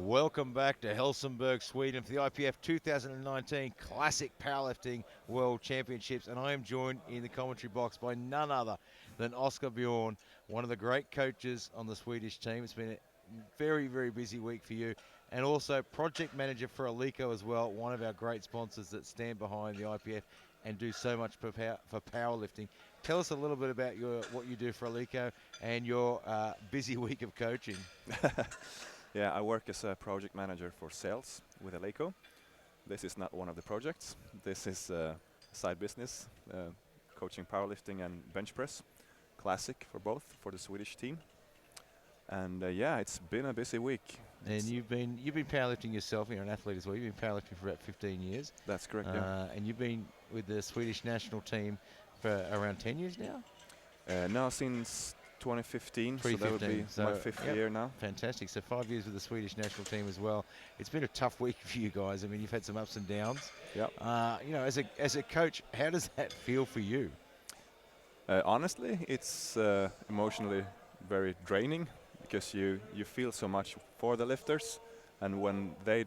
Welcome back to Helsingborg, Sweden for the IPF 2019 Classic Powerlifting World Championships. And I am joined in the commentary box by none other than Oscar Bjorn, one of the great coaches on the Swedish team. It's been a very, very busy week for you. And also project manager for Alico as well, one of our great sponsors that stand behind the IPF and do so much for powerlifting. Tell us a little bit about what you do for Alico and your busy week of coaching. Yeah, I work as a project manager for sales with Alico. This is not one of the projects. This is a side business, coaching powerlifting and bench press, classic for both for the Swedish team. And yeah, it's been a busy week. And you've been powerlifting yourself. You're an athlete as well. You've been powerlifting for about 15 years. That's correct. Yeah. And you've been with the Swedish national team for around 10 years now. Now since 2015, so that would be my fifth year now. Fantastic. So 5 years with the Swedish national team as well. It's been a tough week for you guys. I mean, you've had some ups and downs. Yep. You know, as a coach, how does that feel for you? Honestly, it's emotionally very draining because you feel so much for the lifters, and when they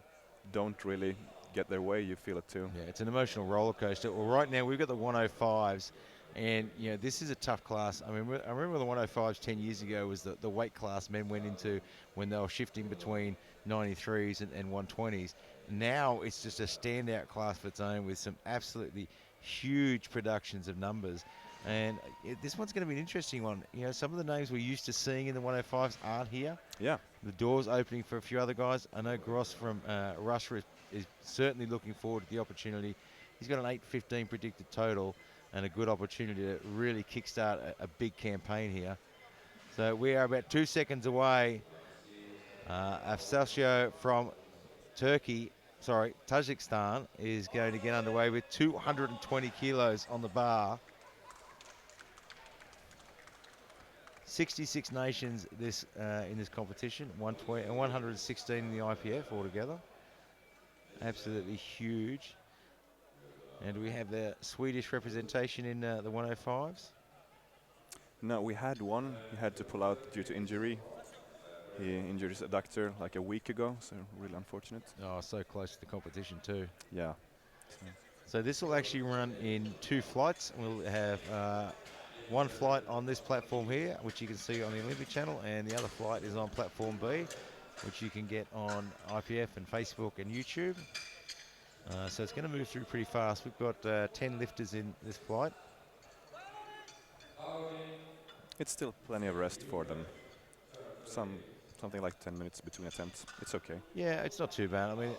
don't really get their way, you feel it too. Yeah, it's an emotional roller coaster. Well, right now we've got the 105s. And, you know, this is a tough class. I mean, I remember the 105s 10 years ago was the weight class men went into when they were shifting between 93s and 120s. Now it's just a standout class of its own with some absolutely huge productions of numbers. And this one's going to be an interesting one. You know, some of the names we're used to seeing in the 105s aren't here. Yeah. The door's opening for a few other guys. I know Gross from Russia is certainly looking forward to the opportunity. He's got an 8:15 predicted total, and a good opportunity to really kickstart a big campaign here. So we are about 2 seconds away. Afsasio from Tajikistan is going to get underway with 220 kilos on the bar. 66 nations in this competition, 120 and 116 in the IPF altogether. Absolutely huge. And do we have the Swedish representation in the 105s? No, we had one. He had to pull out due to injury. He injured his adductor like a week ago, so really unfortunate. Oh, so close to the competition too. Yeah. So this will actually run in 2 flights. We'll have one flight on this platform here, which you can see on the Olympic channel, and the other flight is on platform B, which you can get on IPF and Facebook and YouTube. So it's going to move through pretty fast. We've got 10 lifters in this flight. It's still plenty of rest for them. Something like 10 minutes between attempts. It's okay. Yeah, it's not too bad. I mean,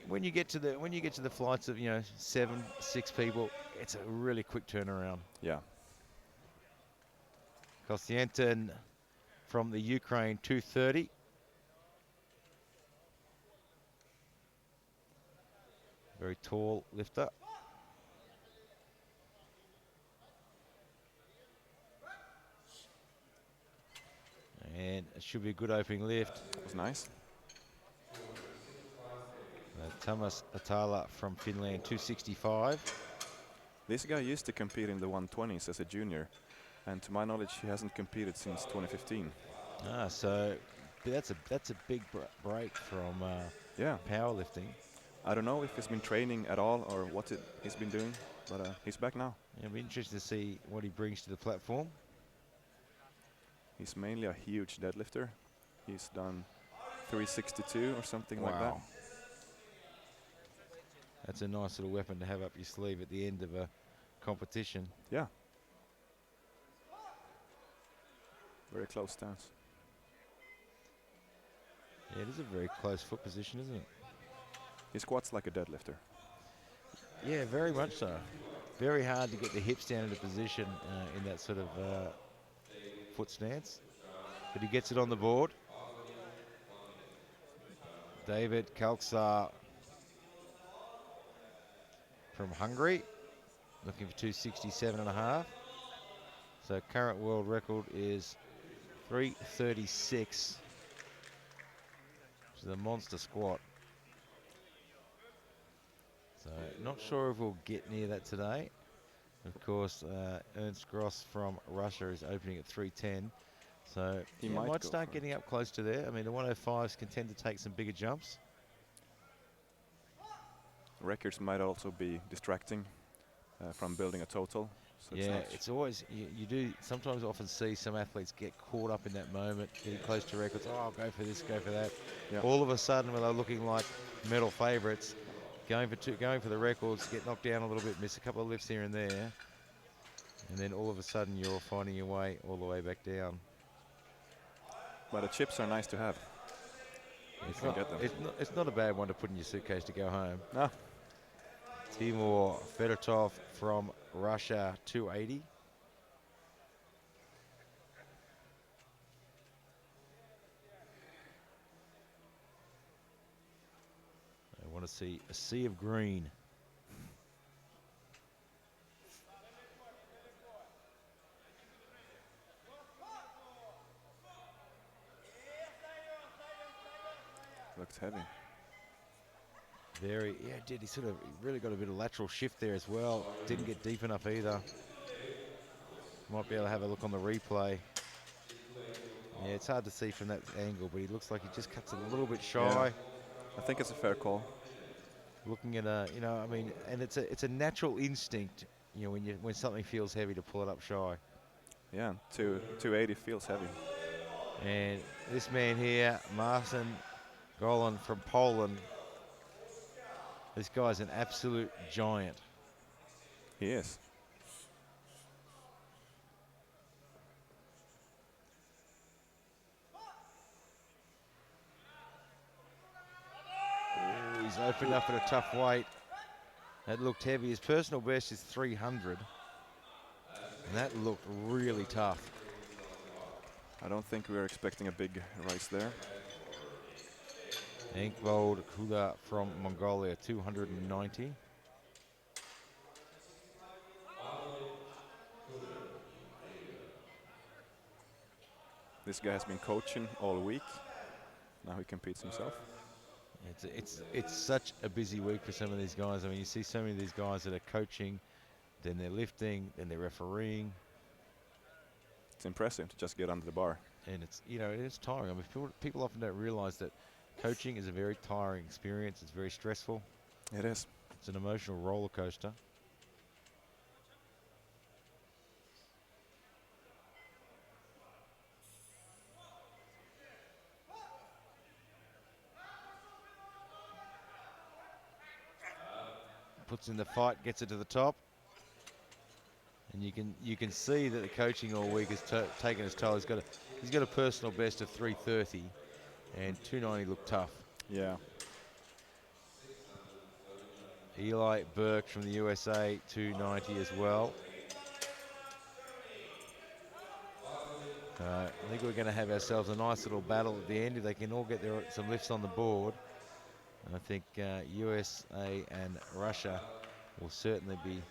when you get to the flights of 7, 6 people, it's a really quick turnaround. Yeah. Kostiantin from the Ukraine, 230. Very tall lifter. And it should be a good opening lift. That was nice. Thomas Atala from Finland, 265. This guy used to compete in the 120s as a junior, and to my knowledge, he hasn't competed since 2015. So that's a big break from powerlifting. I don't know if he's been training at all or what he's been doing, but he's back now. It'll be interesting to see what he brings to the platform. He's mainly a huge deadlifter. He's done 362 or something like that. That's a nice little weapon to have up your sleeve at the end of a competition. Yeah. Very close stance. Yeah, it is a very close foot position, isn't it? He squats like a deadlifter. Yeah, very much so. Very hard to get the hips down into position in that sort of foot stance. But he gets it on the board. David Kalksar from Hungary, looking for 267.5. So current world record is 336. Which is a monster squat. So not sure if we'll get near that today. Of course, Ernst Gross from Russia is opening at 310. So He yeah, might might go start for it. getting up close to there. I mean, the 105s can tend to take some bigger jumps. Records might also be distracting from building a total. So it's Yeah, not. it's always, you do sometimes often see some athletes get caught up in that moment, getting close to records. Oh, I'll go for this, go for that. Yeah. All of a sudden, when they're looking like medal favourites, going for the records, get knocked down a little bit, miss a couple of lifts here and there, and then all of a sudden you're finding your way all the way back down. But the chips are nice to have. It's You can not, get them. it's not a bad one to put in your suitcase to go home. Ah, Timur Fedotov from Russia, 280. I want to see a sea of green. looks heavy. Very, yeah, did. He really got a bit of lateral shift there as well. Didn't get deep enough either. Might be able to have a look on the replay. Yeah, it's hard to see from that angle, but he looks like he just cuts a little bit Yeah. shy. I think it's a fair call. Looking at I mean, and it's a natural instinct, when something feels heavy to pull it up shy. Yeah, 280 feels heavy. And this man here, Marcin Golan from Poland, this guy's an absolute giant. He is. Ooh, he's opened up at a tough weight. That looked heavy. His personal best is 300. And that looked really tough. I don't think we were expecting a big rise there. Enkvold Kula from Mongolia, 290. This guy has been coaching all week. Now he competes himself. It's such a busy week for some of these guys. I mean, you see so many of these guys that are coaching, then they're lifting, then they're refereeing. It's impressive to just get under the bar. And it is tiring. I mean, people often don't realize that coaching is a very tiring experience. It's very stressful. It is. It's an emotional roller coaster. Puts in the fight, gets it to the top. And you can see that the coaching all week has taken its toll. He's got a personal best of 330, and 290 looked tough. Yeah. Eli Burke from the USA, 290 as well. I think we're going to have ourselves a nice little battle at the end if they can all get some lifts on the board. And I think USA and Russia will certainly be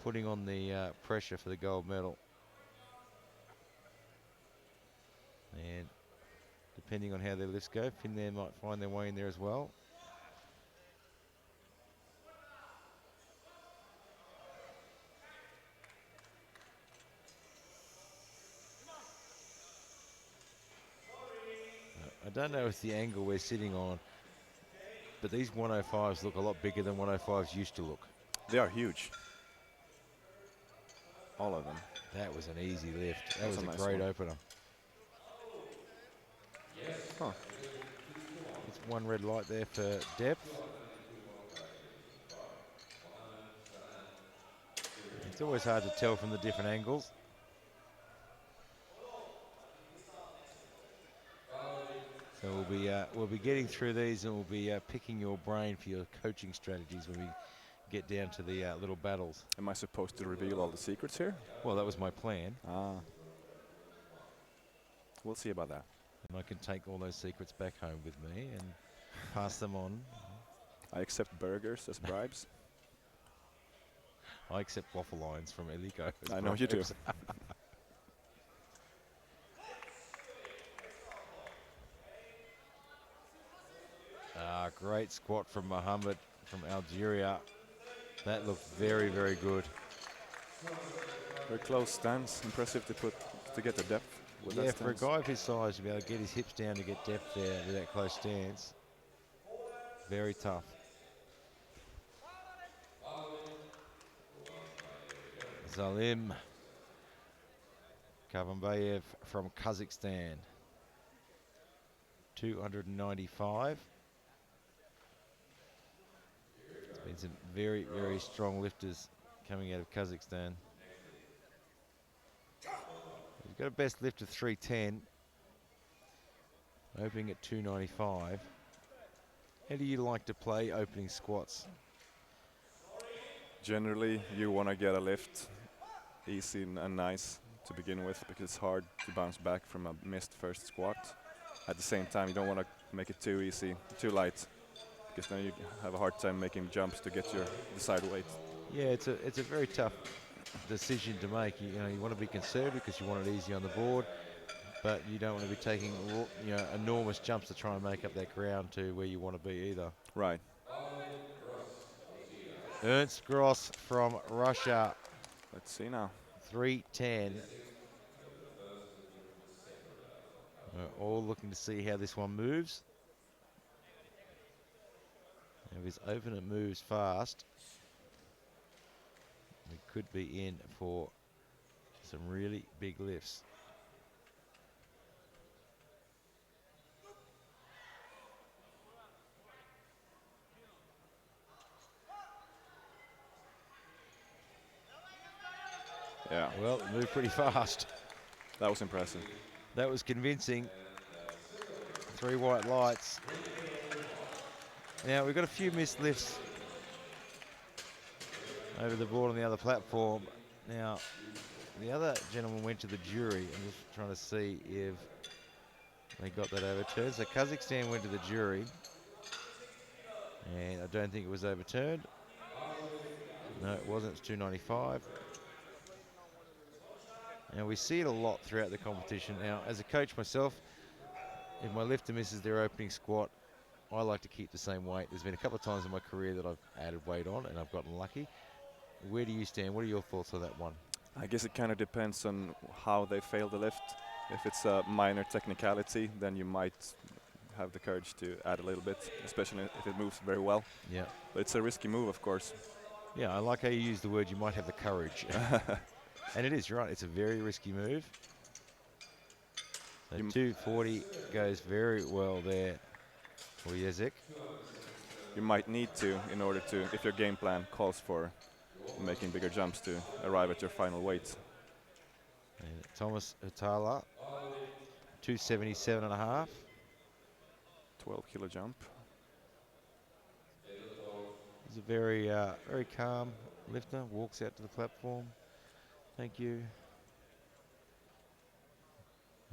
putting on the pressure for the gold medal. And depending on how their lifts go, Finland might find their way in there as well. I don't know if the angle we're sitting on, but these 105s look a lot bigger than 105s used to look. They are huge. All of them. That was an easy lift. That That's was a a nice great one. opener. Huh. It's one red light there for depth. It's always hard to tell from the different angles. So we'll be getting through these, and we'll be picking your brain for your coaching strategies when we get down to the little battles. Am I supposed to reveal all the secrets here? Well, that was my plan. Ah. We'll see about that. And I can take all those secrets back home with me and pass them on. I accept burgers as bribes. I accept waffle lines from Eliko. I know you do. Great squat from Mohammed from Algeria. That looked very, very good. Very close stance. Impressive to get the depth. with Yeah, that for a stance. guy of his size to be able to get his hips down to get depth there with that close stance, very tough. Zalim Kavambayev from Kazakhstan, 295. There's been some very, very strong lifters coming out of Kazakhstan. He's got a best lift of 310, opening at 295. How do you like to play opening squats? Generally, you want to get a lift easy and nice to begin with, because it's hard to bounce back from a missed first squat. At the same time, you don't want to make it too easy, too light, because then you have a hard time making jumps to get your desired weight. Yeah, it's a very tough decision to make. You know, you want to be conservative because you want it easy on the board, but you don't want to be taking enormous jumps to try and make up that ground to where you want to be either. Right. Ernst Gross from Russia, Let's see now. 310. We're all looking to see how this one moves. If it's open, it moves fast. We could be in for some really big lifts. Yeah, Well, it moved pretty fast. that was impressive. That was convincing. 3 white lights. Now, we've got a few missed lifts over the board on the other platform. Now, the other gentleman went to the jury. I'm just trying to see if they got that overturned. So Kazakhstan went to the jury, and I don't think it was overturned. No, it wasn't. It's 295. Now, we see it a lot throughout the competition. Now, as a coach myself, if my lifter misses their opening squat, I like to keep the same weight. There's been a couple of times in my career that I've added weight on and I've gotten lucky. Where do you stand? What are your thoughts on that one? I guess it kind of depends on how they fail the lift. If it's a minor technicality, then you might have the courage to add a little bit, especially if it moves very well. Yeah. But it's a risky move, of course. Yeah, I like how you use the word you might have the courage. And it is, you're right. It's a very risky move. So 240 goes very well there for Jezek. You might need to, in order to, if your game plan calls for making bigger jumps to arrive at your final weight. And Thomas Hurtala, 277.5. 12-kilo jump. He's a very, very calm lifter. Walks out to the platform. Thank you.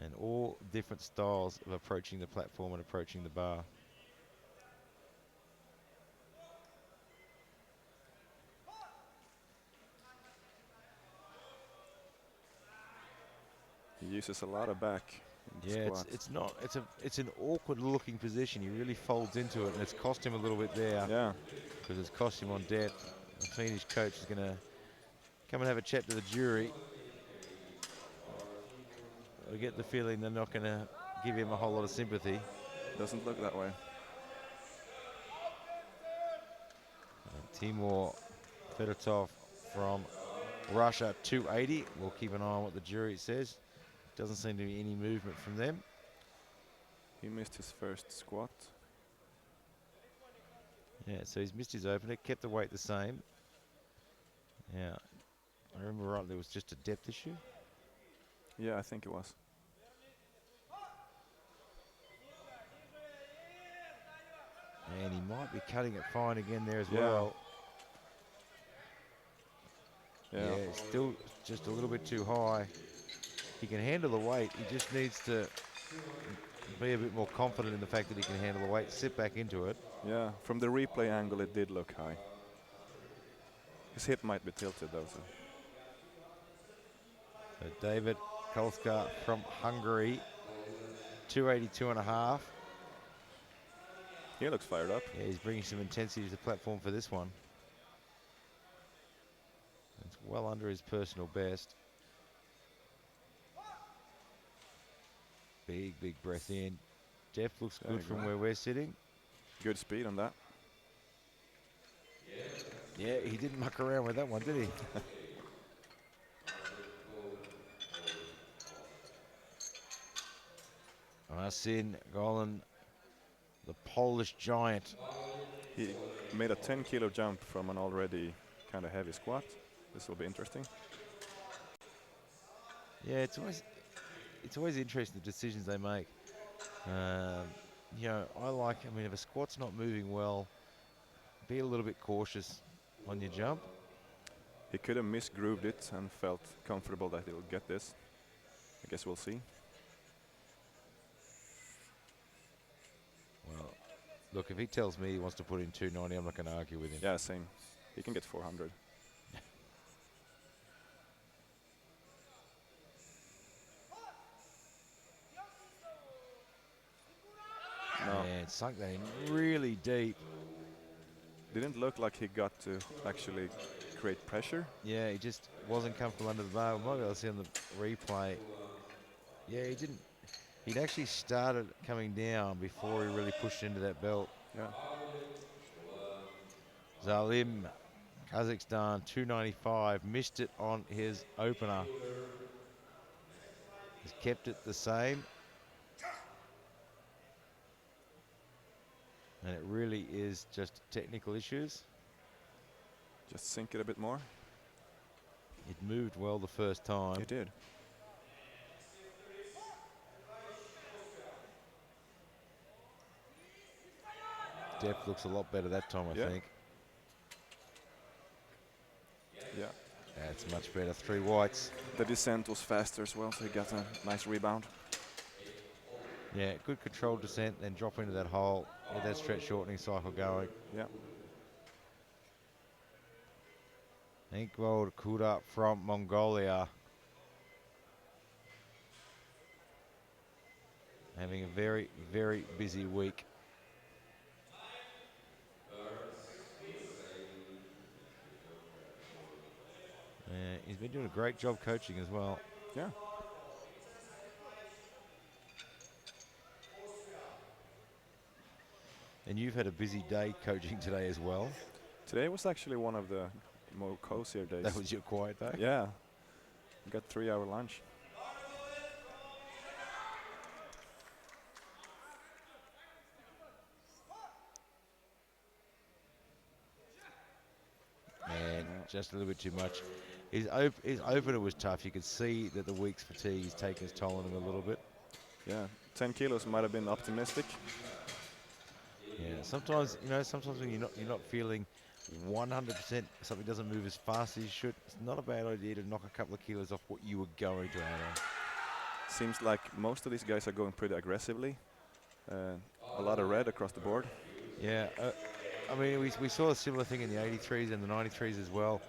And all different styles of approaching the platform and approaching the bar. He uses a lot of back in the Yeah, squat. it's an awkward looking position. He really folds into it, and it's cost him a little bit there. Yeah. Because it's cost him on depth. I think his coach is going to come and have a chat to the jury. I get the feeling they're not going to give him a whole lot of sympathy. Doesn't look that way. Timur Fedotov from Russia, 280. We'll keep an eye on what the jury says. Doesn't seem to be any movement from them. He missed his first squat. Yeah, so he's missed his opener, kept the weight the same. Yeah, I remember right, there was just a depth issue. Yeah, I think it was. And he might be cutting it fine again there as Yeah. well. Yeah. Yeah, still just a little bit too high. He can handle the weight. He just needs to be a bit more confident in the fact that he can handle the weight, sit back into it. Yeah, from the replay angle it did look high. His hip might be tilted though. So. So David Kolska from Hungary, 282.5. He looks fired up. Yeah, he's bringing some intensity to the platform for this one. It's well under his personal best. Big breath in. Depth looks There good you go. from where we're sitting. Good speed on that. Yeah, he didn't muck around with that one, did he? Marcin Golan, the Polish giant. He made a 10 kilo jump from an already kind of heavy squat. This will be interesting. Yeah, it's always interesting the decisions they make. Um, I mean, if a squat's not moving well, be a little bit cautious on your jump. He could have misgrooved it and felt comfortable that he'll get this. I guess we'll see. Well, look, if he tells me he wants to put in 290, I'm not going to argue with him. Yeah, same. He can get 400. No, And sunk that in really deep. didn't look like he got to actually create pressure. Yeah, he just wasn't comfortable under the bar. We might be able to see on the replay. Yeah, he didn't. He'd actually started coming down before he really pushed into that belt. Yeah, Zalim, Kazakhstan, 295, missed it on his opener. He's kept it the same. And it really is just technical issues. just sink it a bit more. It moved well the first time. It did. Depth looks a lot better that time, I Yeah. think. Yeah. That's much better. 3 whites. The descent was faster as well, so he got a nice rebound. Yeah, good controlled descent, then drop into that hole. Get that stretch shortening cycle going. Yeah. Inkvold Kuda from Mongolia. Having a very, very busy week. He's been doing a great job coaching as well. Yeah. And you've had a busy day coaching today as well. Today was actually one of the more cozier days. That was your quiet day? Yeah. We got 3-hour lunch. And just a little bit too much. His opener was tough. You could see that the week's fatigue is taking its toll on him a little bit. Yeah. 10 kilos might have been optimistic. Yeah, sometimes when you're not feeling 100%, something doesn't move as fast as you should. It's not a bad idea to knock a couple of kilos off what you were going to add on. Seems like most of these guys are going pretty aggressively. A lot of red across the board. Yeah, I mean, we saw a similar thing in the 83s and the 93s as well.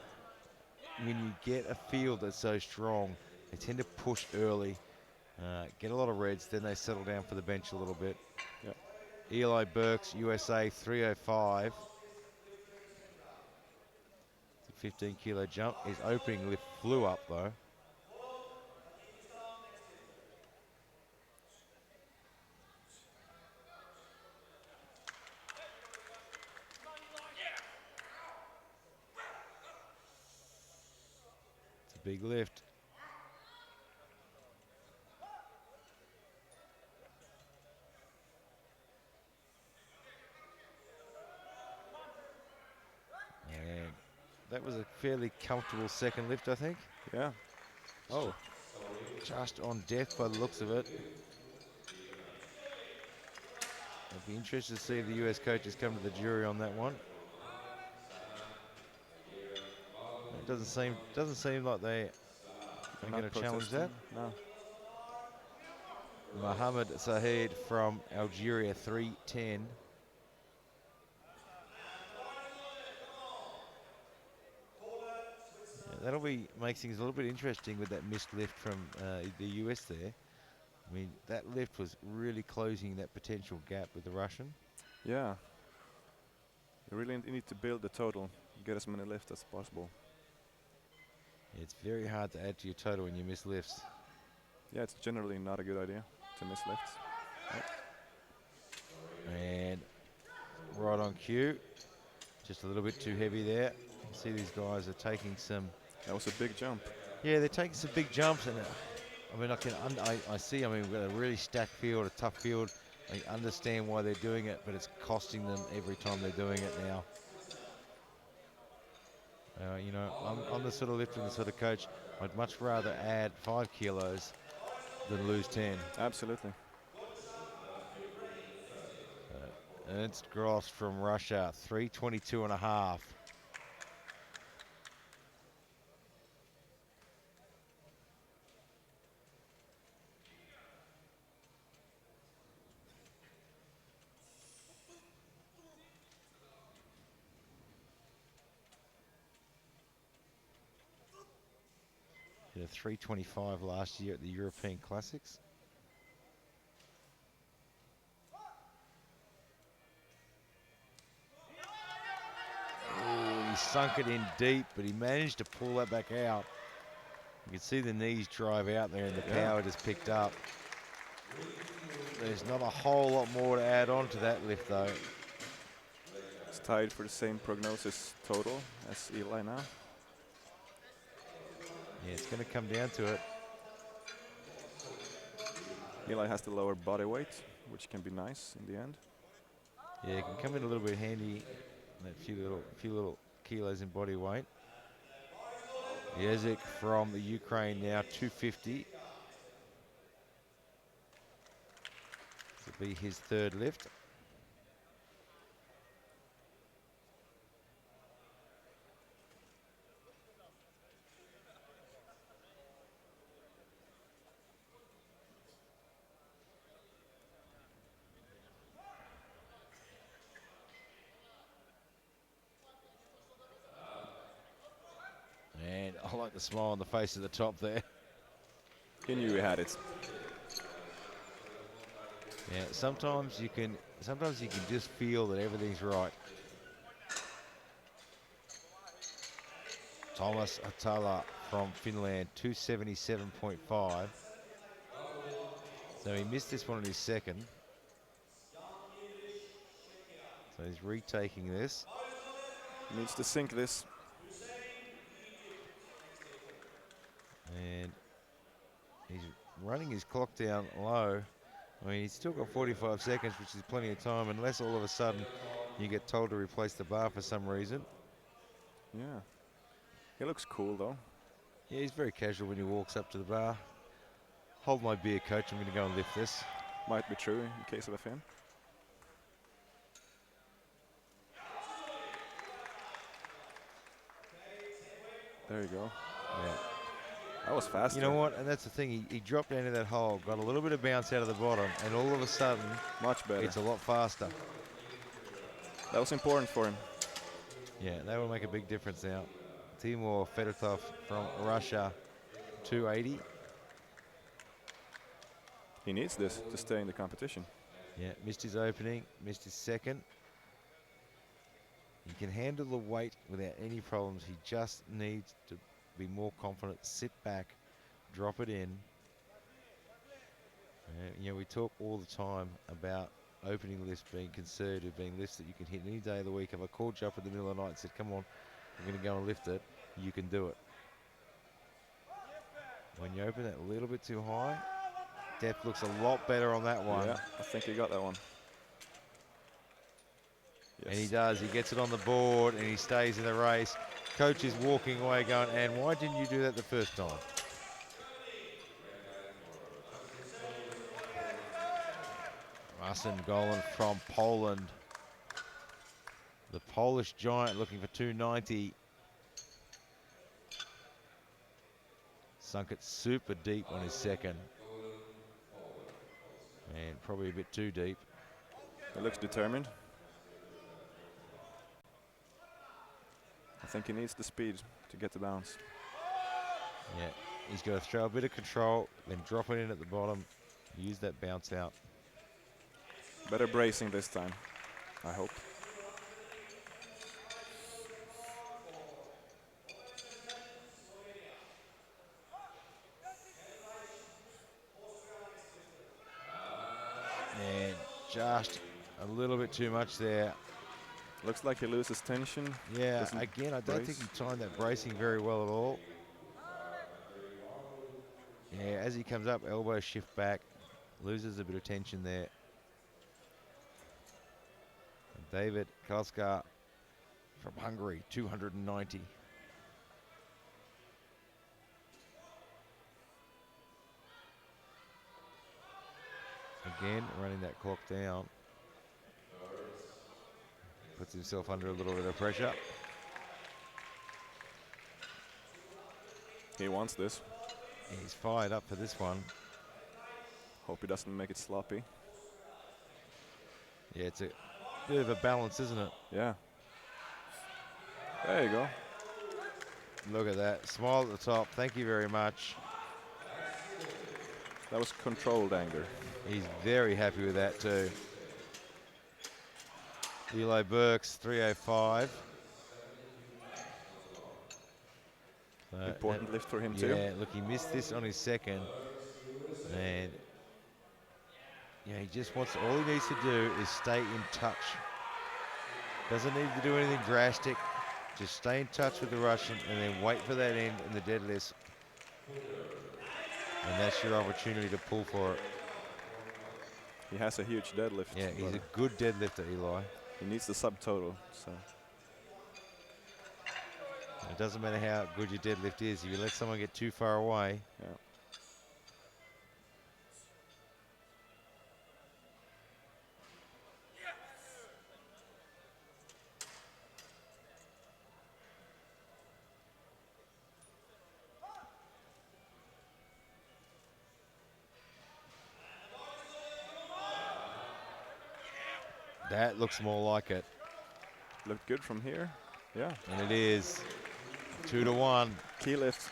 When you get a field that's so strong, they tend to push early, get a lot of reds, then they settle down for the bench a little bit. Yeah. Eli Burks, USA, 305. It's a 15 kilo jump. His opening lift flew up though. It's a big lift. And that was a fairly comfortable second lift, I think. Yeah. Oh, just on death by the looks of it. I'd be interested to see if the US coaches come to the jury on that one. It doesn't seem like they are going to challenge that. No. Mohammed Saheed from Algeria, 310. That'll make things a little bit interesting with that missed lift from the US there. I mean, that lift was really closing that potential gap with the Russian. Yeah. You really need to build the total, get as many lifts as possible. It's very hard to add to your total when you miss lifts. Yeah, it's generally not a good idea to miss lifts. And right on cue. Just a little bit too heavy there. You see these guys are taking some. That was a big jump. Yeah, they're taking some big jumps, and I mean, I see. I mean, we've got a really stacked field, a tough field. I understand why they're doing it, but it's costing them every time they're doing it now. You know, I'm the sort of lifter and the sort of coach. I'd much rather add 5 kilos than lose 10. Absolutely. Ernst Gross from Russia, 322 and a half. Did a 325 last year at the European Classics. Ooh, he sunk it in deep, but he managed to pull that back out. You can see the knees drive out there and the power just picked up. There's not a whole lot more to add on to that lift though. It's tied for the same prognosis total as Eli now. Yeah, it's going to come down to it. Eli has the lower body weight, which can be nice in the end. Yeah, it can come in a little bit handy. That few little kilos in body weight. Yezik from the Ukraine now, 250. This will be his third lift. And I like the smile on the face at the top there. He knew he had it. Yeah, sometimes you can just feel that everything's right. Thomas Atala from Finland, 277.5. So he missed this one on his second. So he's retaking this. Needs to sink this. And he's running his clock down low. I mean, he's still got 45 seconds, which is plenty of time, unless all of a sudden you get told to replace the bar for some reason. Yeah. He looks cool though. Yeah, he's very casual when he walks up to the bar. Hold my beer, coach. I'm going to go and lift this. Might be true in case of a fin. There you go. Yeah. That was fast. You know what? And that's the thing. He dropped down to that hole, got a little bit of bounce out of the bottom, and all of a sudden, much better. It's a lot faster. That was important for him. Yeah, that will make a big difference now. Timur Fedotov from Russia, 280. He needs this to stay in the competition. Yeah, missed his opening, missed his second. He can handle the weight without any problems. He just needs to be more confident, sit back, drop it in. You know, we talk all the time about opening lifts being conservative, being lifts that you can hit any day of the week. If I called you up in the middle of the night and said, come on, I'm going to go and lift it, you can do it. When you open that a little bit too high, depth looks a lot better on that one. Yeah, I think he got that one. Yes. And he does. He gets it on the board and he stays in the race. Coach is walking away going, and why didn't you do that the first time? Marcin Golan from Poland. The Polish giant looking for 290. Sunk it super deep on his second. And probably a bit too deep. He looks determined. I think he needs the speed to get the bounce. Yeah, he's got to throw a bit of control, then drop it in at the bottom, use that bounce out. Better bracing this time, I hope. just a little bit too much there. Looks like he loses tension. Yeah, Doesn't again, I don't think brace. he timed that bracing very well at all. Yeah, as he comes up, elbow shift back, loses a bit of tension there. And David Koska from Hungary, 290. Again, running that clock down. Puts himself under a little bit of pressure. He wants this. He's fired up for this one. Hope he doesn't make it sloppy. Yeah, it's a bit of a balance, isn't it? Yeah. There you go. Look at that. Smile at the top. Thank you very much. That was controlled anger. He's very happy with that too. Eli Burks, 305. Important lift for him too. Yeah, look, he missed this on his second. And yeah, he just wants, all he needs to do is stay in touch. Doesn't need to do anything drastic. Just stay in touch with the Russian and then wait for that end in the deadlifts. And that's your opportunity to pull for it. He has a huge deadlift. Yeah, he's a good deadlifter, Eli. He needs the subtotal, so. It doesn't matter how good your deadlift is. If you let someone get too far away, Yeah. that looks more like it. Looked good from here. Yeah. And it is 2-1. Key lift.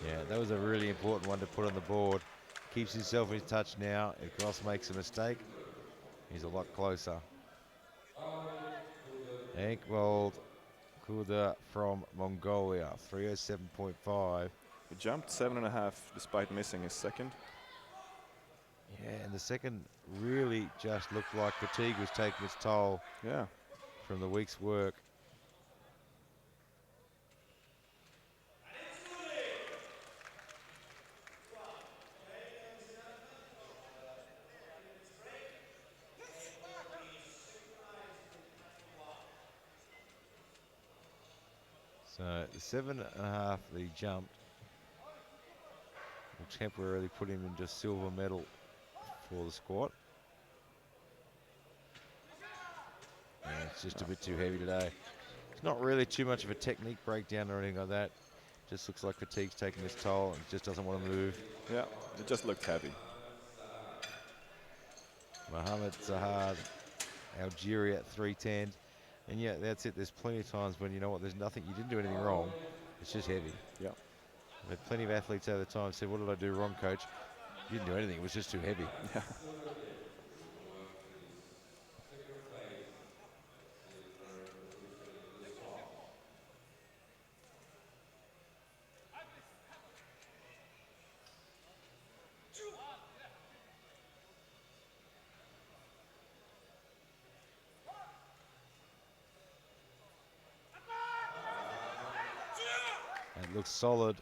Yeah, that was a really important one to put on the board. Keeps himself in touch now. If Gross makes a mistake, he's a lot closer. Enkvold Kuda from Mongolia, 307.5. He jumped 7.5 despite missing his second. Yeah, and the second really just looked like fatigue was taking its toll. Yeah. From the week's work. So the 7.5 that he jumped will temporarily put him into silver medal for the squat. Yeah, it's just a bit too heavy today. It's not really too much of a technique breakdown or anything like that. Just looks like fatigue's taking its toll and just doesn't want to move. Yeah, it just looked heavy. Mohamed Zahad, Algeria at 310. And yeah, that's it. There's plenty of times when, you know what, there's nothing, you didn't do anything wrong. It's just heavy. Yeah. I've had plenty of athletes over the time said, what did I do wrong, coach? You didn't do anything, it was just too heavy. Yeah. It looks solid.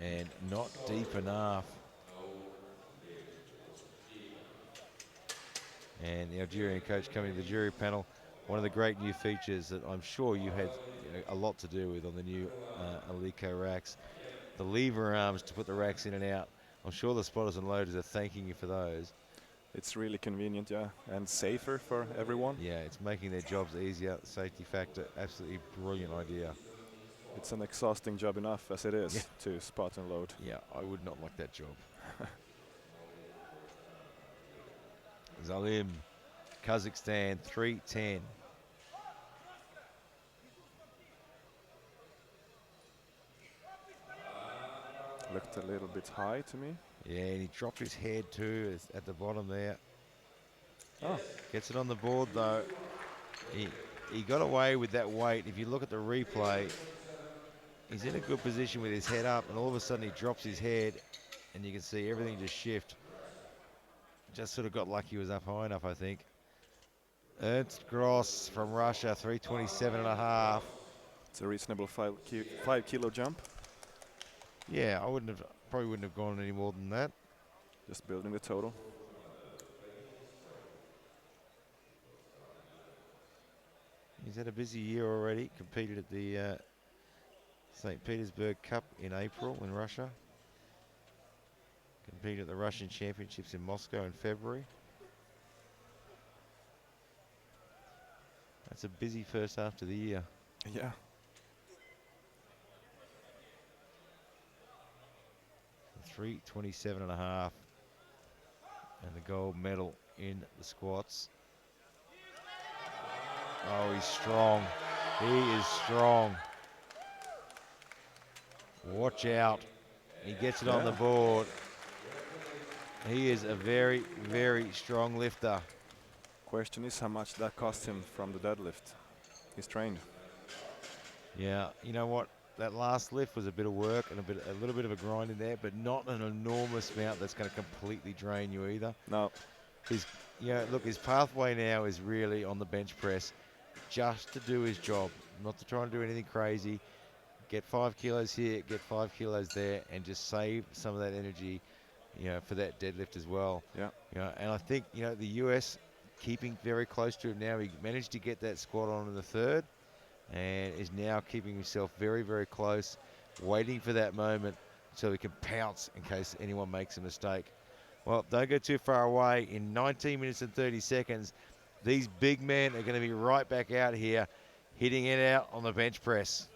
And not deep enough. And the Algerian coach coming to the jury panel. One of the great new features that I'm sure you had a lot to do with on the new Alico racks. The lever arms to put the racks in and out. I'm sure the spotters and loaders are thanking you for those. It's really convenient, yeah, and safer for everyone. Yeah, it's making their jobs easier. Safety factor, absolutely brilliant idea. It's an exhausting job enough as it is Yeah. to spot and load. Yeah, I would not like that job. Zalim, Kazakhstan, 310. Looked a little bit high to me. Yeah, and he dropped his head too at the bottom there. Oh. Gets it on the board though. He got away with that weight. If you look at the replay, he's in a good position with his head up, and all of a sudden he drops his head, and you can see everything just shift. Just sort of got lucky he was up high enough, I think. Ernst Gross from Russia, 327 and a half. It's a reasonable 5 kilo jump. Yeah, probably wouldn't have gone any more than that. Just building the total. He's had a busy year already. Competed at the St. Petersburg Cup in April in Russia. Competed at the Russian Championships in Moscow in February. That's a busy first half to the year. Yeah. 327 and a half. And the gold medal in the squats. Oh, he's strong. He is strong. Watch out. He gets it on the board. He is a very, very strong lifter. Question is how much that cost him from the deadlift. He's trained. Yeah, you know what? That last lift was a bit of work and a little bit of a grind in there, but not an enormous amount that's going to completely drain you either. No. Look, his pathway now is really on the bench press, just to do his job, not to try and do anything crazy. Get 5 kilos here, get 5 kilos there, and just save some of that energy, for that deadlift as well. Yeah. And I think, the US keeping very close to him now. He managed to get that squat on in the third, and is now keeping himself very, very close, waiting for that moment so he can pounce in case anyone makes a mistake. Well, don't go too far away. In 19 minutes and 30 seconds, these big men are going to be right back out here, hitting it out on the bench press.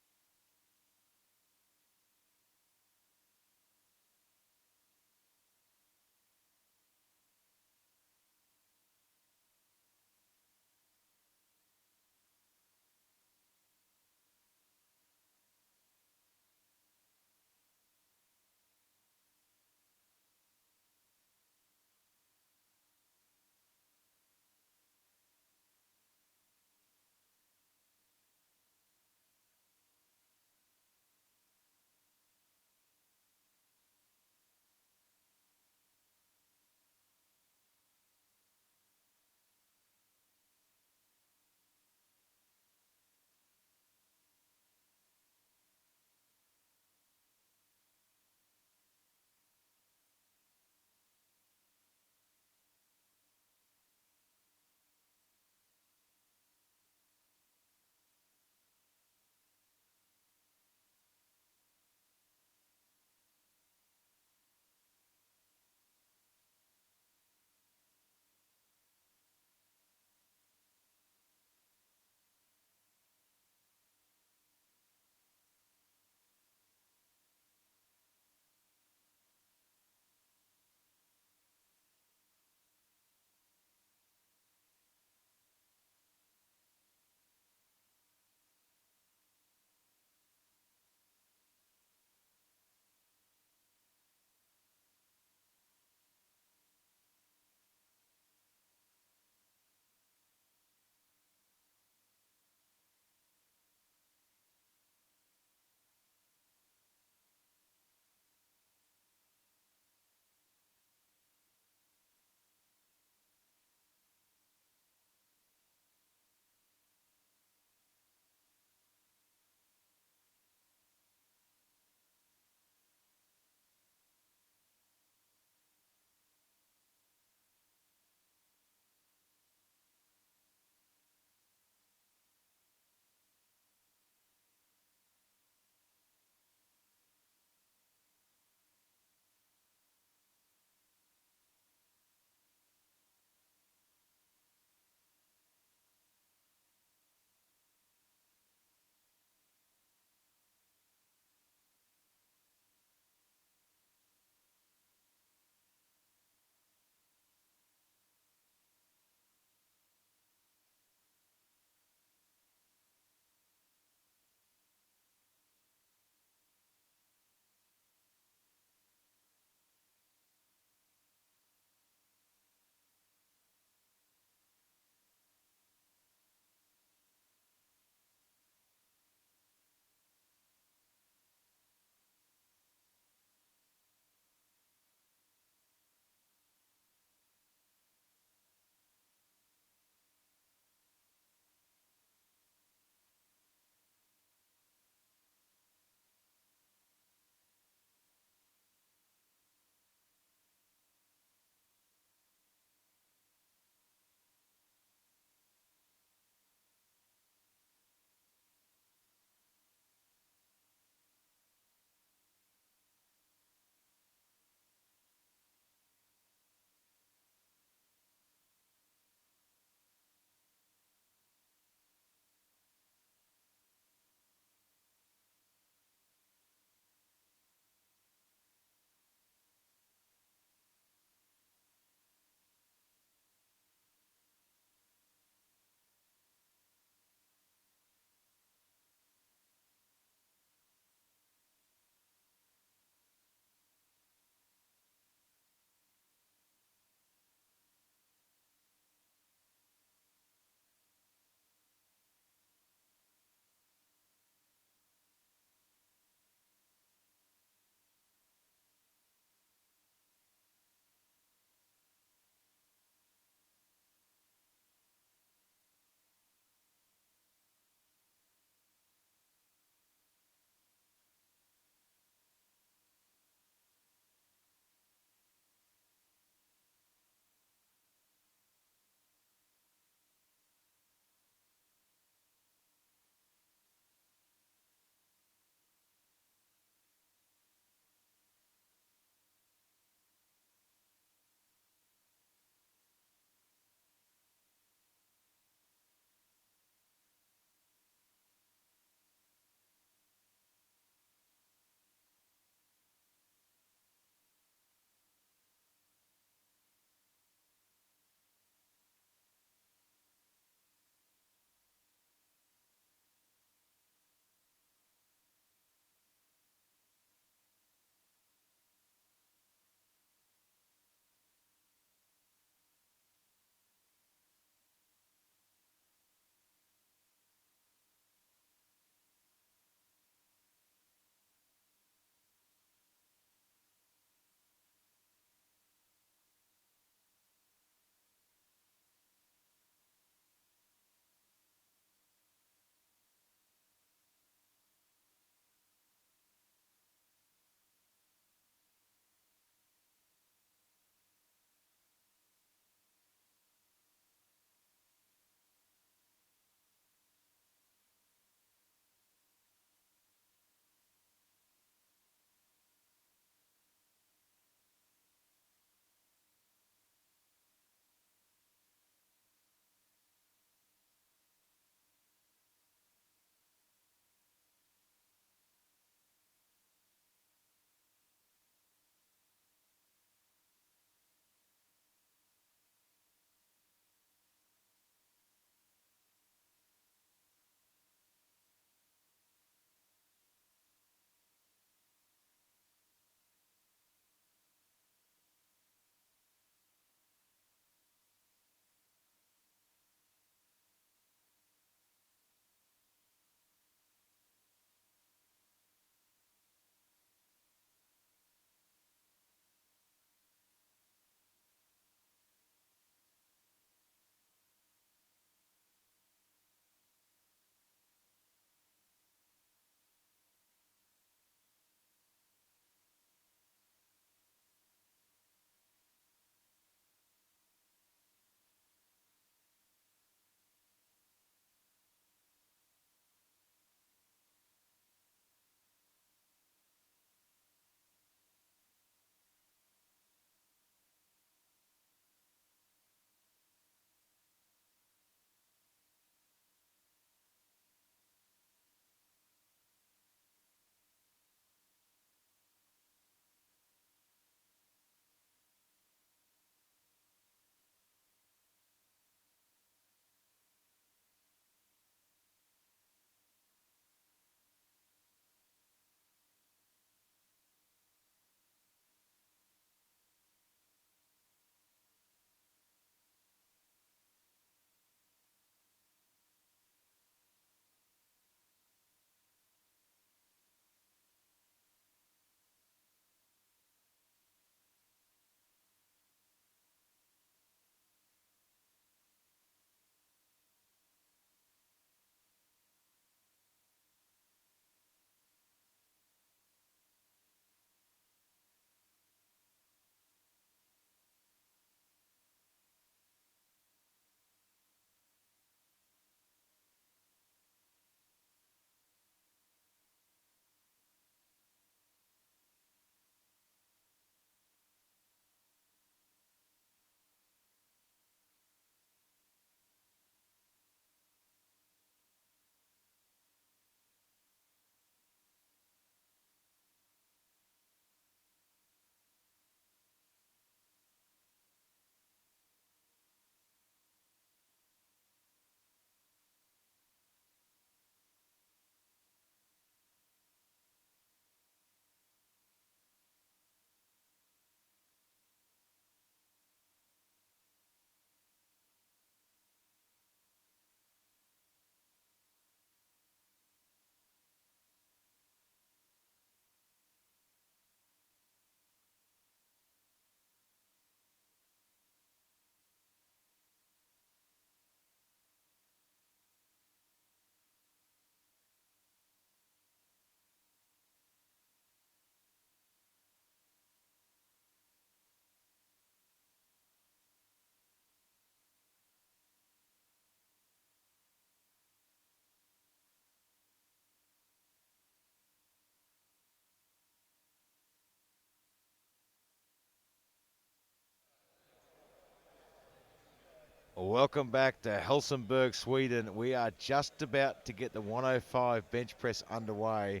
Welcome back to Helsingborg, Sweden. We are just about to get the 105 bench press underway,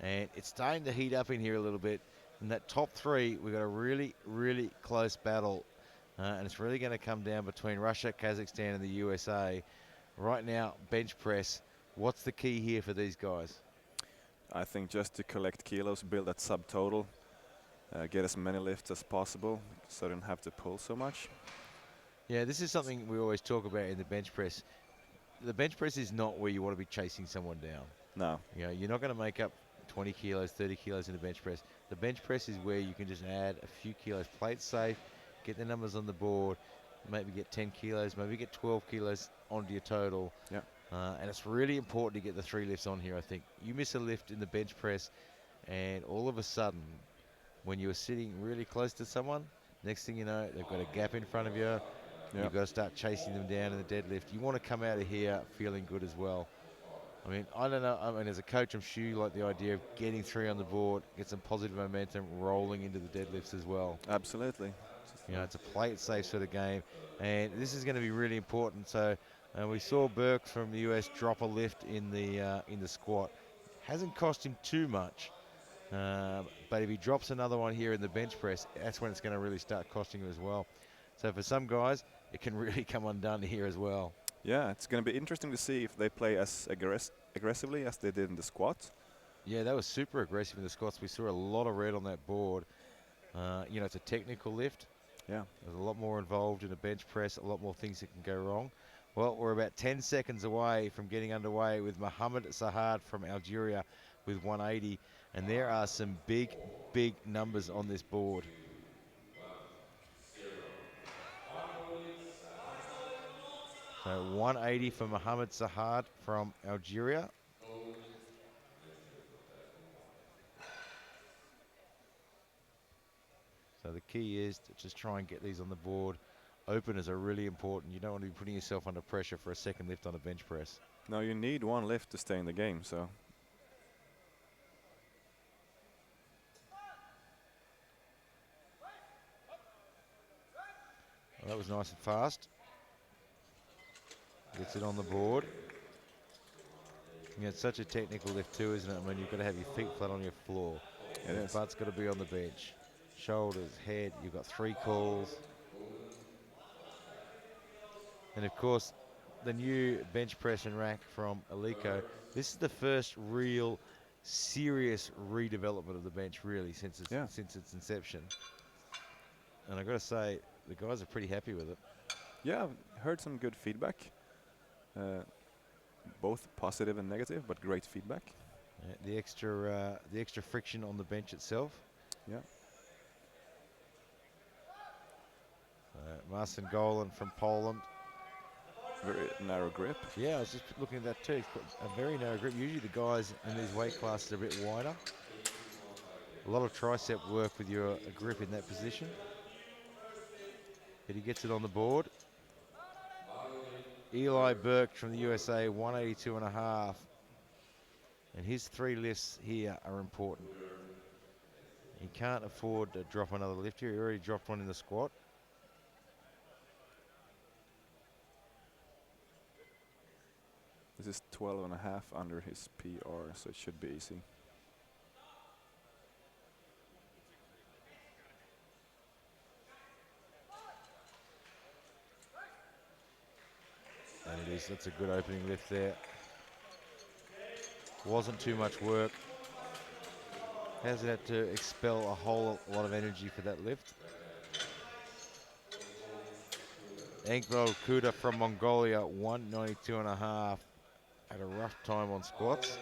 and it's starting to heat up in here a little bit. In that top three, we've got a really, really close battle, and it's really going to come down between Russia, Kazakhstan, and the USA. Right now, bench press. What's the key here for these guys? I think just to collect kilos, build that subtotal, get as many lifts as possible, so I don't have to pull so much. Yeah, this is something we always talk about in the bench press. The bench press is not where you want to be chasing someone down. No. You know, you're not going to make up 20 kilos, 30 kilos in the bench press. The bench press is where you can just add a few kilos, play it safe, get the numbers on the board, maybe get 10 kilos, maybe get 12 kilos onto your total. Yeah. And it's really important to get the 3 lifts on here, I think. You miss a lift in the bench press, and all of a sudden, when you're sitting really close to someone, next thing you know, they've got a gap in front of you. Yeah. You've got to start chasing them down in the deadlift. You want to come out of here feeling good as well. I mean, I don't know. I mean, as a coach, I'm sure you like the idea of getting 3 on the board, get some positive momentum rolling into the deadlifts as well. Absolutely. You know, it's a play it safe sort of game, and this is going to be really important. So, we saw Burke from the US drop a lift in the squat. Hasn't cost him too much, but if he drops another one here in the bench press, that's when it's going to really start costing him as well. So for some guys, it can really come undone here as well. Yeah, it's going to be interesting to see if they play as aggressively as they did in the squat. Yeah, they were super aggressive in the squats. We saw a lot of red on that board. You know, it's a technical lift. Yeah. There's a lot more involved in a bench press, a lot more things that can go wrong. Well, we're about 10 seconds away from getting underway with Mohammed Sahad from Algeria with 180. And there are some big, big numbers on this board. So 180 for Mohammed Sahad from Algeria. So the key is to just try and get these on the board. Openers are really important. You don't want to be putting yourself under pressure for a second lift on a bench press. No, you need one lift to stay in the game, so. Well, that was nice and fast. Gets it on the board. Yeah, it's such a technical lift too, isn't it? I mean, you've got to have your feet flat on your floor. It Your is. butt's got to be on the bench. Shoulders, head, you've got 3 calls. And of course, the new bench press and rack from Alico. This is the first real serious redevelopment of the bench, really, since its inception. And I've got to say, the guys are pretty happy with it. Yeah, I've heard some good feedback. Both positive and negative, but great feedback. The extra friction on the bench itself. Yeah. Marcin Golan from Poland. Very narrow grip. Yeah, I was just looking at that too. He's got a very narrow grip. Usually the guys in these weight classes are a bit wider. A lot of tricep work with your grip in that position. But he gets it on the board. Eli Burke from the USA, 182.5. And his 3 lifts here are important. He can't afford to drop another lift here. He already dropped one in the squat. This is 12.5 under his PR, so it should be easy. And it is, that's a good opening lift there. Wasn't too much work. Hasn't had to expel a whole lot of energy for that lift. Enkbel Kuda from Mongolia, 192.5. Had a rough time on squats.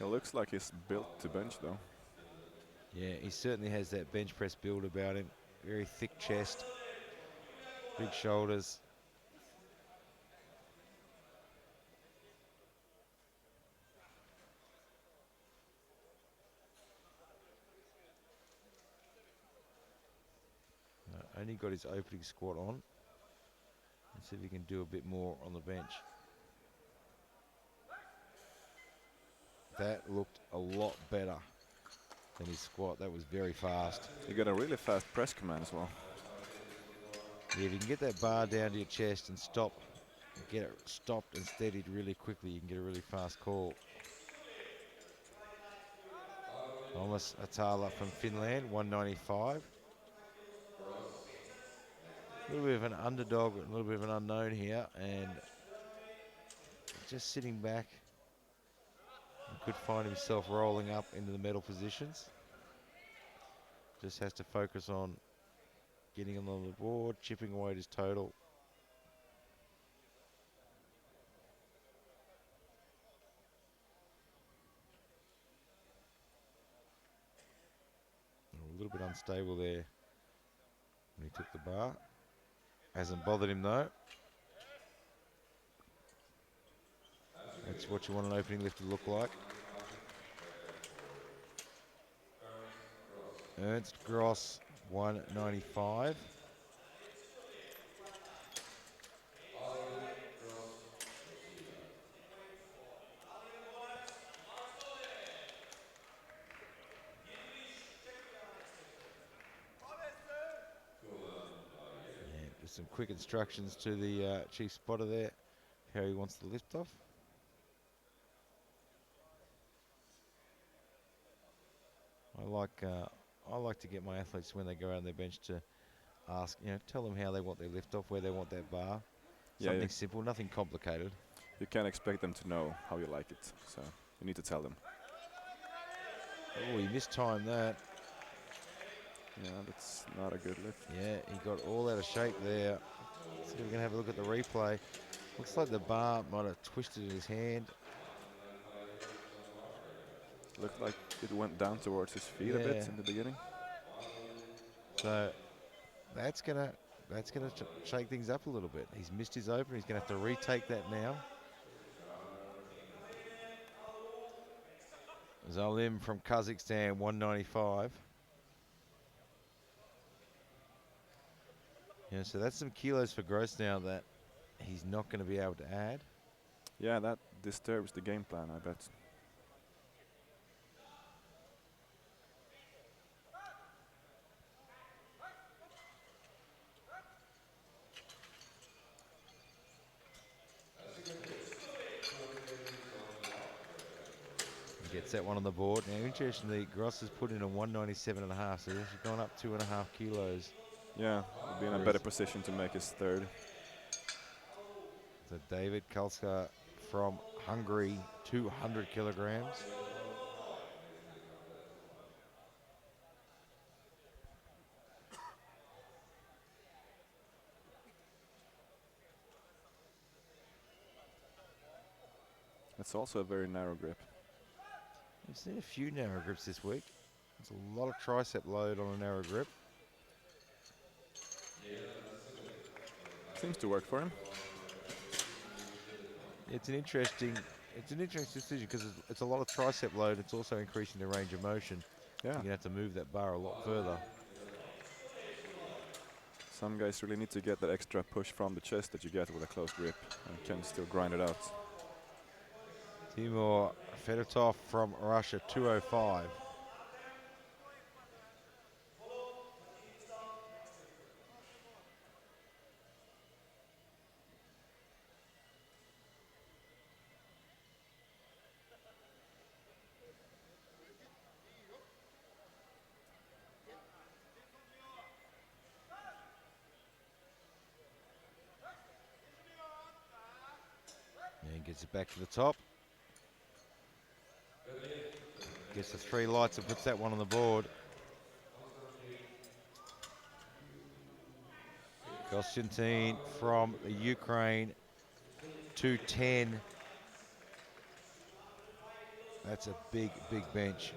It looks like he's built to bench though. Yeah, he certainly has that bench press build about him. Very thick chest, big shoulders. Only got his opening squat on. Let's see if he can do a bit more on the bench. That looked a lot better than his squat. That was very fast. He got a really fast press command as well. Yeah, if you can get that bar down to your chest and stop, get it stopped and steadied really quickly, you can get a really fast call. Thomas Atala from Finland, 195. A little bit of an underdog, a little bit of an unknown here, and just sitting back. He could find himself rolling up into the medal positions. Just has to focus on getting him on the board, chipping away at his total. A little bit unstable there when he took the bar. Hasn't bothered him though. That's what you want an opening lift to look like. Ernst Gross, 195. And just some quick instructions to the chief spotter there, how he wants the lift off. I like to get my athletes when they go around their bench to ask, tell them how they want their lift off, where they want that bar. Yeah, Something simple, nothing complicated. you can't expect them to know how you like it, so you need to tell them. Oh, he mistimed that. Yeah, that's not a good lift. Yeah, he got all out of shape there. So we're going to have a look at the replay. Looks like the bar might have twisted in his hand. Looked like it went down towards his feet a bit in the beginning. So that's gonna shake things up a little bit. He's missed his opener. He's gonna have to retake that now. Zalim from Kazakhstan, 195. Yeah, so that's some kilos for Gross now that he's not going to be able to add. Yeah, that disturbs the game plan, I bet. He gets that one on the board. Now, interestingly, Gross has put in a 197.5, so he's actually gone up 2.5 kilos. Yeah, he'll be in a better position to make his third. So David Kalska from Hungary, 200 kilograms. It's also a very narrow grip. We've seen a few narrow grips this week. There's a lot of tricep load on a narrow grip. Seems to work for him. It's an interesting decision because it's a lot of tricep load. It's also increasing the range of motion. Yeah. You're gonna have to move that bar a lot further. Some guys really need to get that extra push from the chest that you get with a close grip and can still grind it out. Timur Fedotov from Russia, 205. And gets it back to the top. Gets the 3 lights and puts that one on the board. Konstantin from the Ukraine, 210. That's a big, big bench.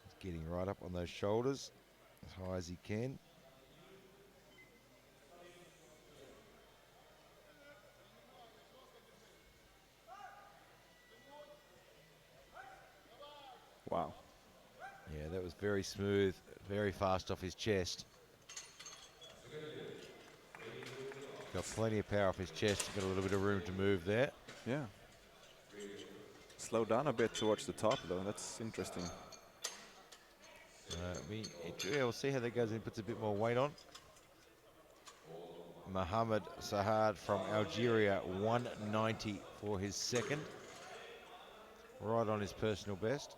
He's getting right up on those shoulders as high as he can. Wow. Yeah, that was very smooth. Very fast off his chest. Got plenty of power off his chest. Got a little bit of room to move there. Yeah. Slow down a bit towards the top, though. That's interesting. We'll see how that goes. And he puts a bit more weight on. Mohamed Sahad from Algeria, 190 for his second. Right on his personal best.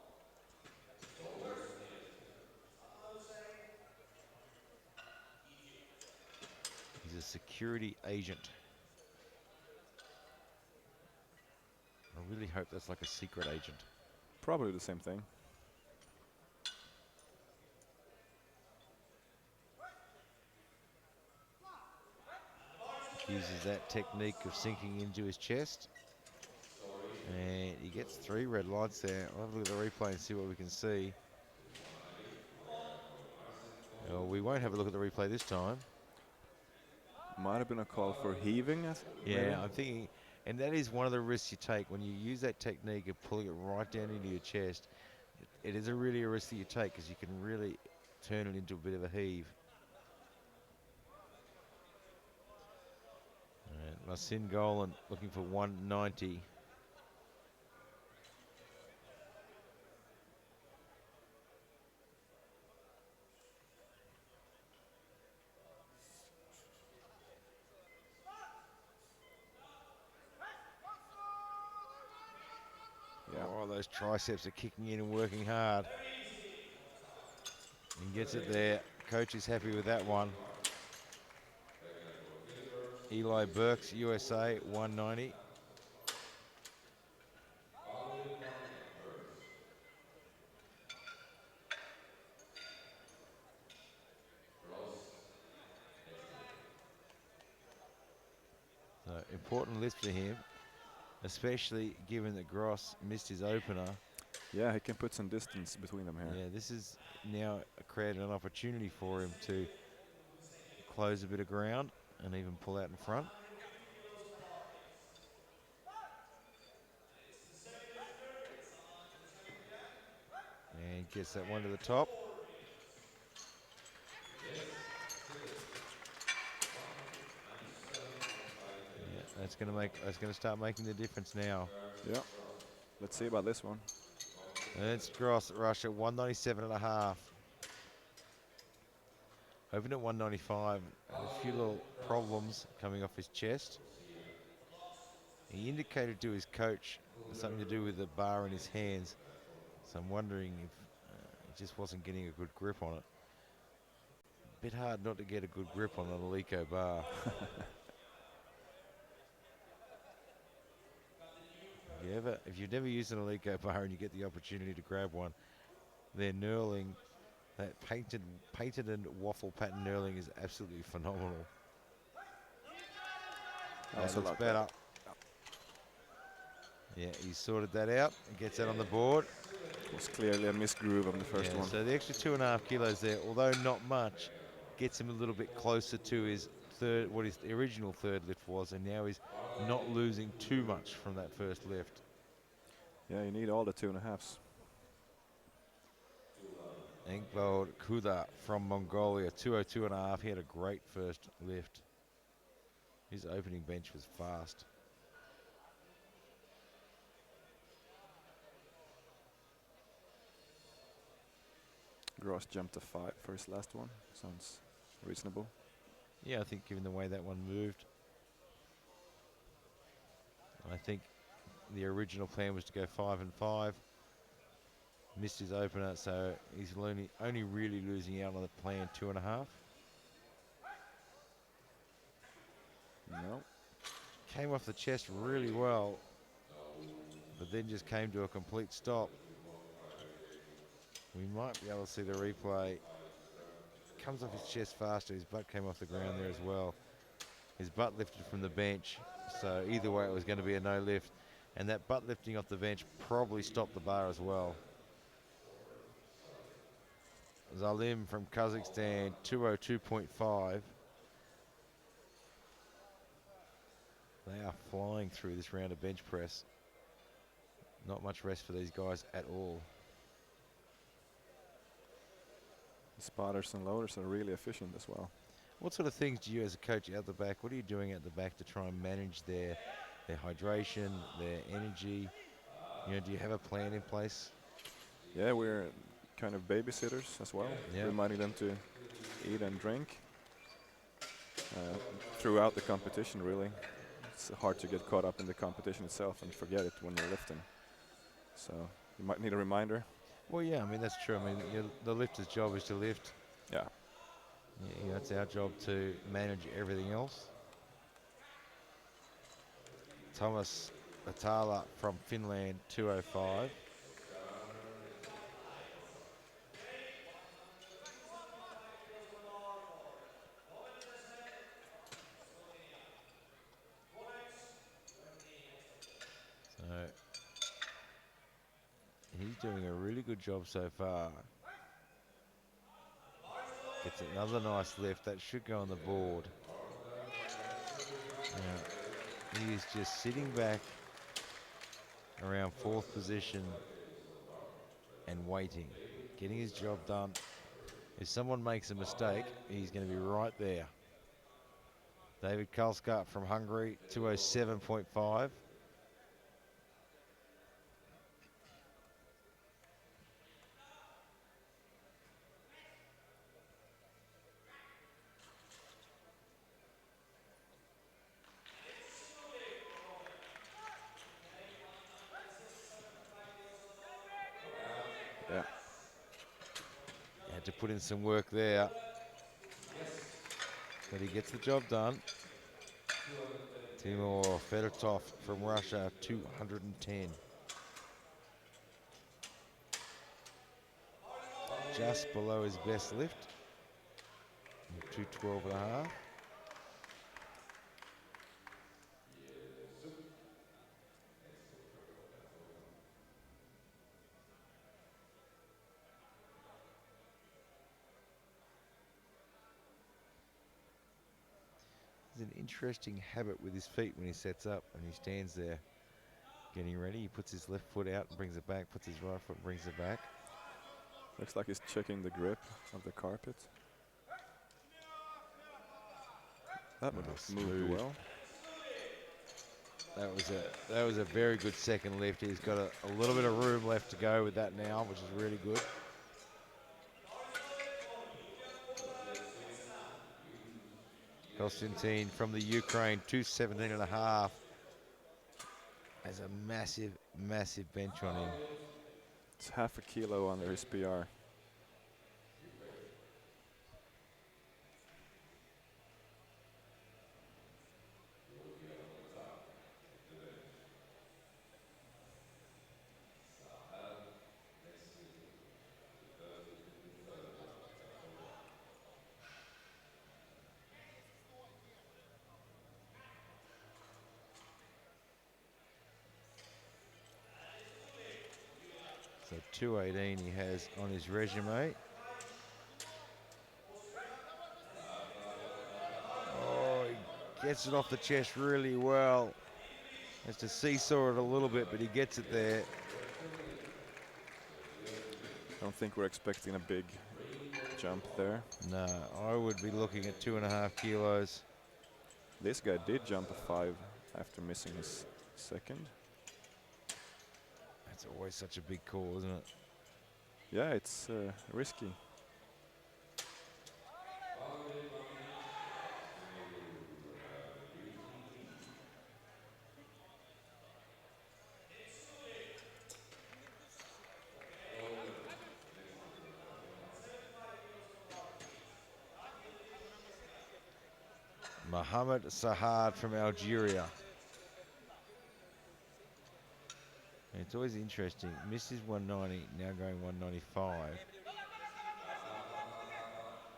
He's a security agent. I really hope that's like a secret agent. Probably the same thing. Uses that technique of sinking into his chest. And he gets 3 red lights there. I'll have a look at the replay and see what we can see. Well, we won't have a look at the replay this time. Might have been a call for heaving. Yeah, I'm thinking, and that is one of the risks you take when you use that technique of pulling it right down into your chest. It is really a risk that you take because you can really turn it into a bit of a heave. Marcin Golan looking for 190. Yeah. Oh, those triceps are kicking in and working hard. And gets it there. Coach is happy with that one. Eli Burks, USA, 190. So important lift for him, especially given that Gross missed his opener. Yeah, he can put some distance between them here. Yeah, this is now created an opportunity for him to close a bit of ground and even pull out in front. And gets that one to the top. Yeah, that's gonna start making the difference now. Yeah. Let's see about this one. And it's Gross, Russia, 197.5. Opened at 195. A few little problems coming off his chest. He indicated to his coach something to do with the bar in his hands. So I'm wondering if he just wasn't getting a good grip on it. Bit hard not to get a good grip on an Alico bar. If you've never used an Alico bar and you get the opportunity to grab one, their knurling, that painted and waffle pattern knurling is absolutely phenomenal. That looks better. Yeah, he sorted that out and gets that on the board. It was clearly a missed groove on the first one. So the extra 2.5 kilos there, although not much, gets him a little bit closer to his what his original third lift was, and now he's not losing too much from that first lift. Yeah, you need all the 2.5s. Engvold Kuda from Mongolia, 202.5. He had a great first lift. His opening bench was fast. Gross jumped to 5 for his last one. Sounds reasonable. Yeah, I think given the way that one moved. I think the original plan was to go 5 and 5. Missed his opener, so he's only really losing out on the planned 2.5. No. Came off the chest really well, but then just came to a complete stop. We might be able to see the replay. Comes off his chest faster. His butt came off the ground there as well. His butt lifted from the bench, so either way it was going to be a no lift. And that butt lifting off the bench probably stopped the bar as well. Zalim from Kazakhstan, 202.5. They are flying through this round of bench press. Not much rest for these guys at all. Spotters and loaders are really efficient as well. What sort of things do you as a coach out the back, what are you doing at the back to try and manage their hydration, their energy? You know, do you have a plan in place? Yeah, we're kind of babysitters as well, Yeah. reminding them to eat and drink throughout the competition, really. It's hard to get caught up in the competition itself and forget it when you're lifting. So you might need a reminder. Well, yeah, I mean, that's true. I mean, the lifter's job is to lift. Yeah. Yeah, it's our job to manage everything else. Thomas Atala from Finland, 205. So he's doing a really good job so far. Gets another nice lift. That should go on the board. Now, he is just sitting back around fourth position and waiting, getting his job done. If someone makes a mistake, he's going to be right there. David Kalskart from Hungary, 207.5. Yeah. Had to put in some work there, but he gets the job done. Timur Fedotov from Russia, 210. Just below his best lift, 212 and a half. He's an interesting habit with his feet when he sets up and he stands there getting ready. He puts his left foot out and brings it back, puts his right foot and brings it back. Looks like he's checking the grip of the carpet. That would have moved well. That was a very good second lift. He's got a little bit of room left to go with that now, which is really good. Konstantin from the Ukraine, 217 and a half. Has a massive, massive bench on him. It's half a kilo under his PR. So 218 he has on his resume. Oh, he gets it off the chest really well. Has to seesaw it a little bit, but he gets it there. I don't think we're expecting a big jump there. No, I would be looking at 2.5 kilos. This guy did jump a 5 after missing his second. That's always such a big call, isn't it? Yeah, it's risky. Mohammed Sahad from Algeria. And it's always interesting. Misses 190, now going 195.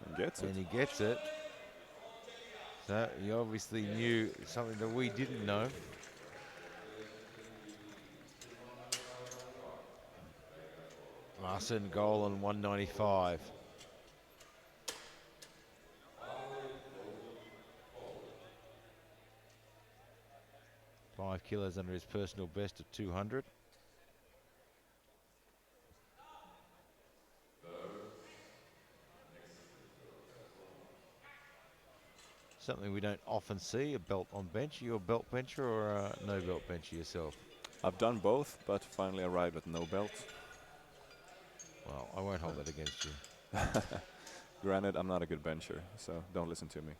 And gets it. And he gets it. So he obviously knew something that we didn't know. Marcin Golan, 195. Five kilos under his personal best of 200. Something we don't often see, a belt on bench. Are you a belt bencher or a no belt bencher yourself? I've done both, but finally arrived at no belt. Well, I won't hold that against you. Granted, I'm not a good bencher, so don't listen to me.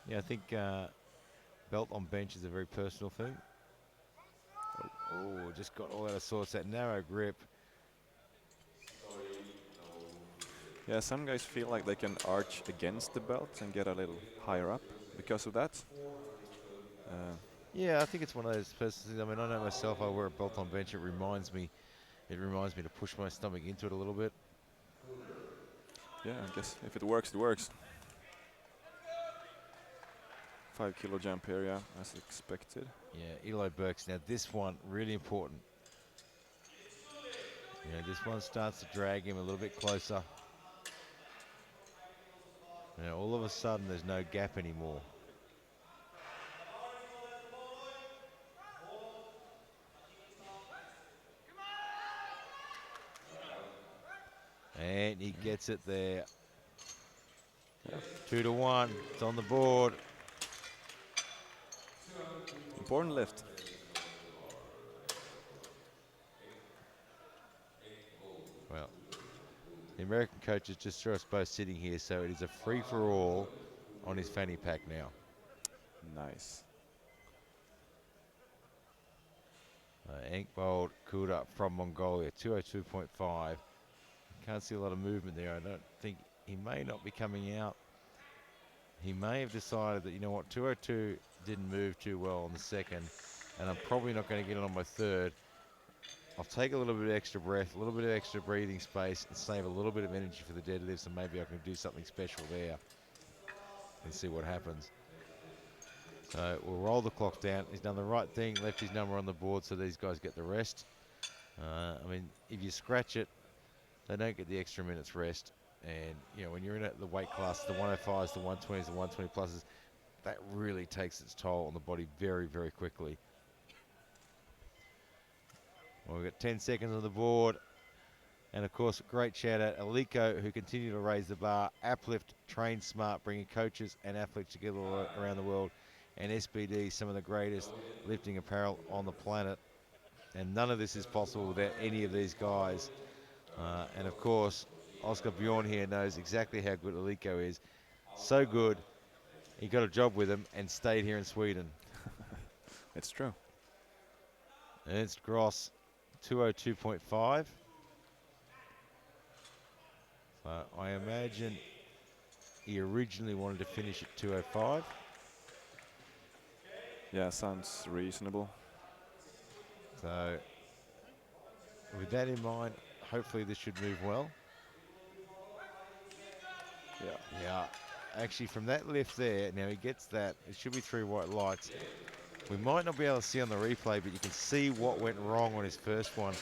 Yeah, I think belt on bench is a very personal thing. Oh, just got all out of sorts. That narrow grip. Yeah, some guys feel like they can arch against the belt and get a little higher up because of that. Yeah, I think it's one of those personal things. I mean, I know myself. I wear a belt on bench. It reminds me. It reminds me to push my stomach into it a little bit. Yeah, I guess if it works, it works. 5 kilo jump area as expected. Yeah, Eli Burks. Now this one really important. You know, this one starts to drag him a little bit closer. Now all of a sudden there's no gap anymore. And he gets it there. Yeah. 2-1. It's on the board. Important lift. Well, the American coaches just threw us both sitting here, so it is a free-for-all on his fanny pack now. Nice. Enkbold Kuda from Mongolia, 202.5. Can't see a lot of movement there. I don't think he may not be coming out. He may have decided that, you know what, 202 didn't move too well on the second, and I'm probably not going to get it on my third. I'll take a little bit of extra breath, a little bit of extra breathing space, and save a little bit of energy for the deadlifts, and maybe I can do something special there and see what happens. So we'll roll the clock down. He's done the right thing, left his number on the board so these guys get the rest. I mean, if you scratch it, they don't get the extra minutes rest. And, you know, when you're in the weight class, the 105s, the 120s, the 120 pluses, that really takes its toll on the body very, very quickly. Well, we've got 10 seconds on the board. And, of course, great shout out Aliko, who continue to raise the bar. Uplift, Train Smart, bringing coaches and athletes together around the world. And SBD, some of the greatest lifting apparel on the planet. And none of this is possible without any of these guys. And, of course, Oscar Bjorn here knows exactly how good Aliko is. So good, he got a job with him and stayed here in Sweden. It's true. Ernst Gross, 202.5. So I imagine he originally wanted to finish at 205. Yeah, sounds reasonable. So with that in mind, hopefully this should move well. Yeah. Yeah, actually from that lift there, now he gets that, it should be 3 white lights. We might not be able to see on the replay, but you can see what went wrong on his first one.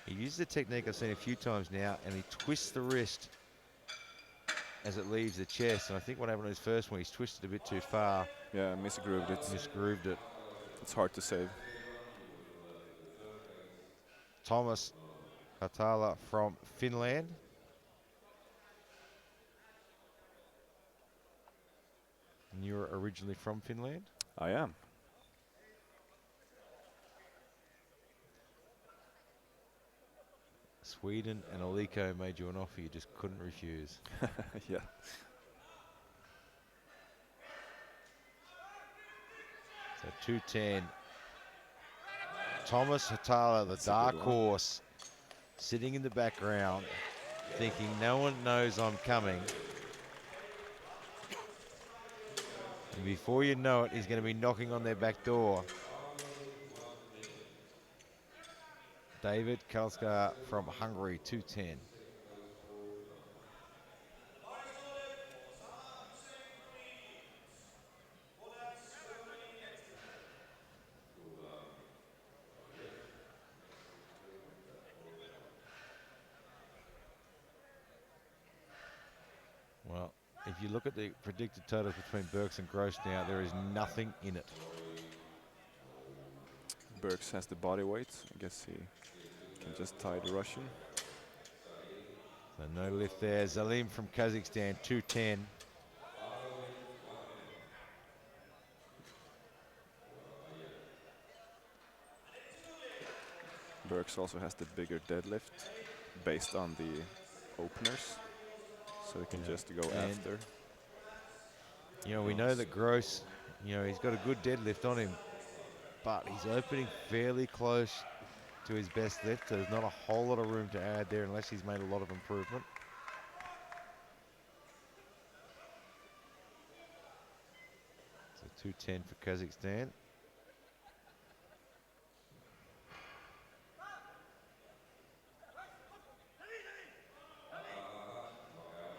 He used the technique I've seen a few times now, and he twists the wrist as it leaves the chest. And I think what happened on his first one, he's twisted a bit too far. Yeah, misgrooved it. Misgrooved it. It's hard to save. Thomas Hatala from Finland. And you're originally from Finland? I am. Sweden and Aliko made you an offer you just couldn't refuse. Yeah. So 210. Thomas Hatala, the dark horse, sitting in the background, thinking no one knows I'm coming. And before you know it, he's going to be knocking on their back door. David Kalskar from Hungary, 210. Well, if you look at the predicted totals between Burks and Gross now, there is nothing in it. Burks has the body weight. I guess he can just tie the Russian. So no lift there. Zalim from Kazakhstan, 210. Burks also has the bigger deadlift based on the openers, so he can just go And after. we know that Gross, he's got a good deadlift on him, but he's opening fairly close to his best lift, so there's not a whole lot of room to add there unless he's made a lot of improvement. So 210 for Kazakhstan.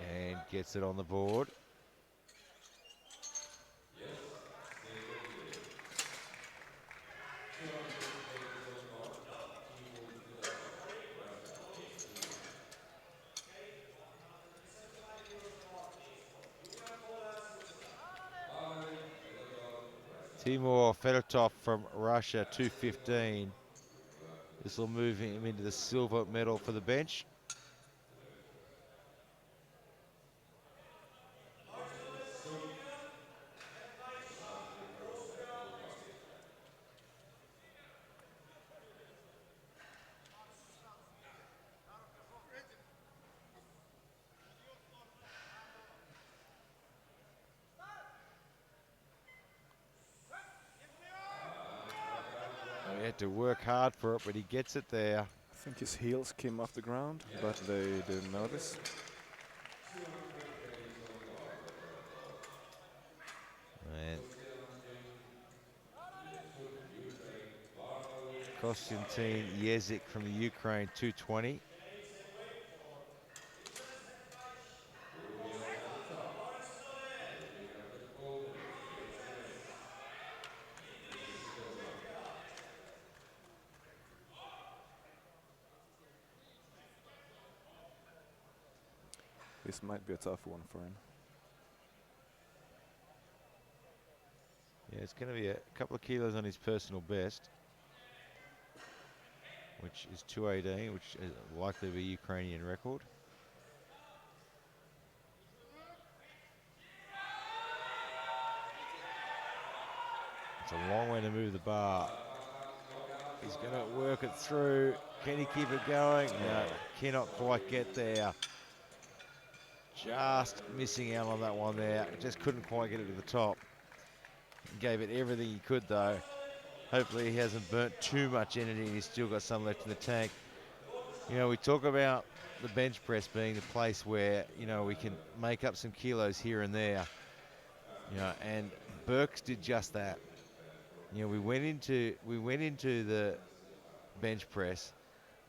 And gets it on the board. Timur Fedotov from Russia, 215. This will move him into the silver medal for the bench. He had to work hard for it, but he gets it there. I think his heels came off the ground, but they didn't notice. And Konstantin Yezik from the Ukraine, 220. This might be a tough one for him. Yeah, it's going to be a couple of kilos on his personal best, which is 218, which is likely to be a Ukrainian record. It's a long way to move the bar. He's going to work it through. Can he keep it going? No, cannot quite get there. Just missing out on that one there. Just couldn't quite get it to the top. Gave it everything he could though. Hopefully he hasn't burnt too much energy and he's still got some left in the tank. We talk about the bench press being the place where, we can make up some kilos here and there. And Burks did just that. We went into the bench press.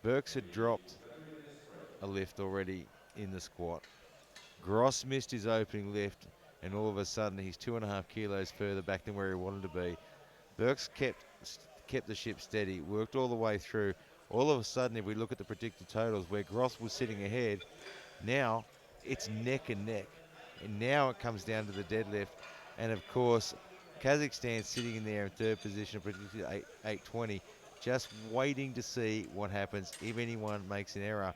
Burks had dropped a lift already in the squat. Gross missed his opening lift, and all of a sudden he's 2.5 kilos further back than where he wanted to be. Burks kept the ship steady, worked all the way through. All of a sudden, if we look at the predicted totals, where Gross was sitting ahead, now it's neck and neck. And now it comes down to the deadlift. And of course, Kazakhstan sitting in there in third position, predicted 820, just waiting to see what happens if anyone makes an error.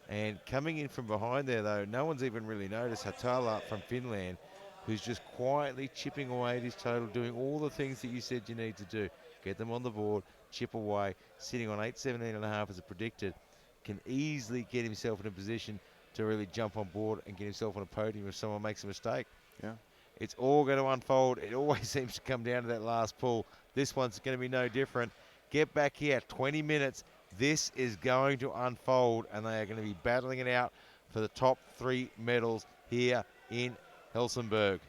And coming in from behind there, though, no one's even really noticed Hatala from Finland, who's just quietly chipping away at his total, doing all the things that you said you need to do. Get them on the board, chip away, sitting on 817.5 as predicted, can easily get himself in a position to really jump on board and get himself on a podium if someone makes a mistake. Yeah. It's all going to unfold. It always seems to come down to that last pull. This one's going to be no different. Get back here, 20 minutes. This is going to unfold, and they are going to be battling it out for the top 3 medals here in Helsingborg.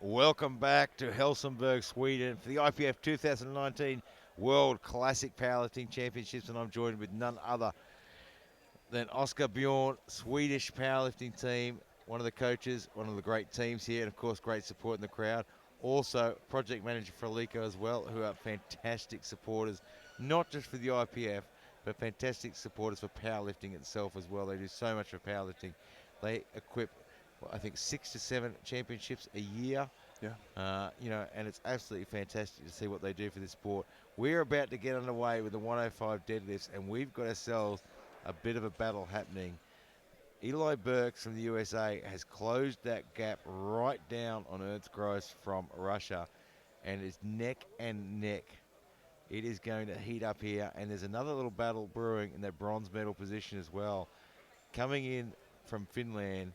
Welcome back to Helsingborg, Sweden for the IPF 2019 World Classic Powerlifting Championships, and I'm joined with none other than Oscar Bjorn, Swedish powerlifting team, one of the coaches, one of the great teams here, and of course great support in the crowd. Also project manager for Alico as well, who are fantastic supporters, not just for the IPF, but fantastic supporters for powerlifting itself as well. They do so much for powerlifting. They equip, I think, 6 to 7 championships a year. Yeah. And it's absolutely fantastic to see what they do for this sport. We're about to get underway with the 105 deadlifts, and we've got ourselves a bit of a battle happening. Eli Burks from the USA has closed that gap right down on Ernst Gross from Russia, and it's neck and neck. It is going to heat up here, and there's another little battle brewing in that bronze medal position as well. Coming in from Finland,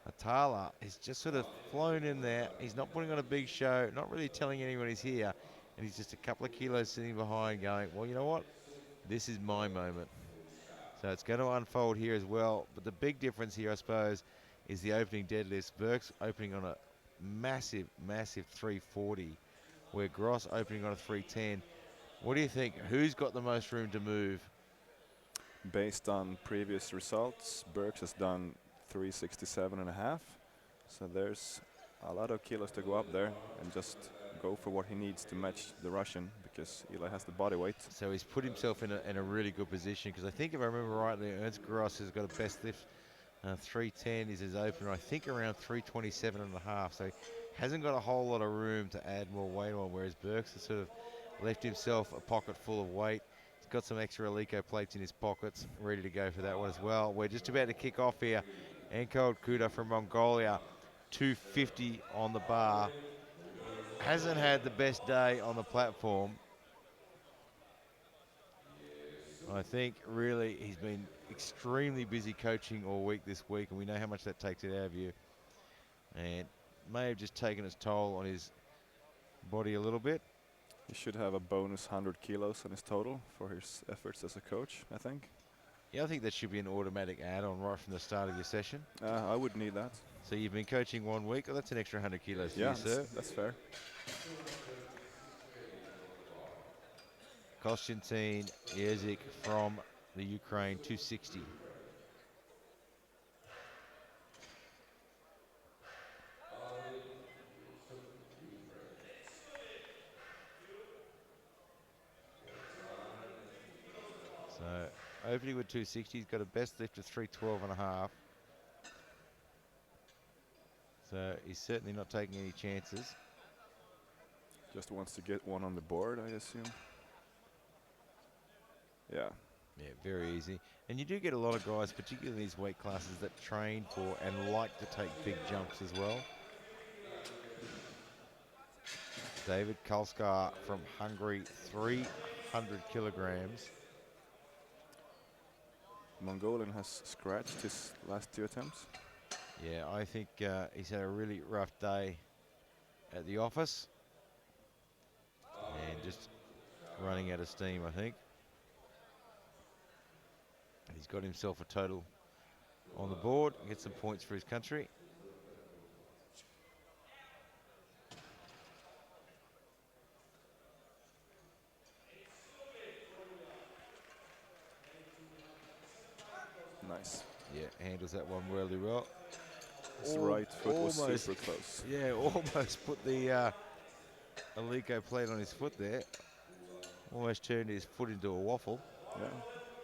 Atala has just sort of flown in there. He's not putting on a big show, not really telling anyone he's here, and he's just a couple of kilos sitting behind going, well, you know what? This is my moment. So it's going to unfold here as well. But the big difference here, I suppose, is the opening deadlifts. Burke's opening on a massive, massive 340, where Gross opening on a 310. What do you think? Who's got the most room to move? Based on previous results, Burks has done 367 and a half. So there's a lot of kilos to go up there and just go for what he needs to match the Russian, because Eli has the body weight. So he's put himself in a really good position, because I think if I remember rightly, Ernst Gross has got a best lift. 310 is his opener, I think around 327 and a half. So he hasn't got a whole lot of room to add more weight on, whereas Burks has sort of left himself a pocket full of weight. He's got some extra Alico plates in his pockets, ready to go for that one as well. We're just about to kick off here. Ankold Kuda from Mongolia, 250 on the bar. Hasn't had the best day on the platform. I think really he's been extremely busy coaching all week this week, and we know how much that takes it out of you. And may have just taken its toll on his body a little bit. He should have a bonus 100 kilos on his total for his efforts as a coach, I think. Yeah, I think that should be an automatic add-on right from the start of your session. I would need that. So you've been coaching 1 week. Oh, that's an extra 100 kilos for you, sir. That's fair. Konstantin Jezik from the Ukraine, 260. So opening with 260, he's got a best lift of 312 and a half. So he's certainly not taking any chances. Just wants to get one on the board, I assume. Yeah. Yeah, very easy. And you do get a lot of guys, particularly in these weight classes, that train for and like to take big jumps as well. David Kalskar from Hungary, 300 kilograms. Mongolian has scratched his last 2 attempts. Yeah, I think he's had a really rough day at the office. And just running out of steam, I think. He's got himself a total on the board, get some points for his country. Nice. Yeah, handles that one really well. His right foot was super close. Yeah, almost put the Alico plate on his foot there. Almost turned his foot into a waffle. Yeah.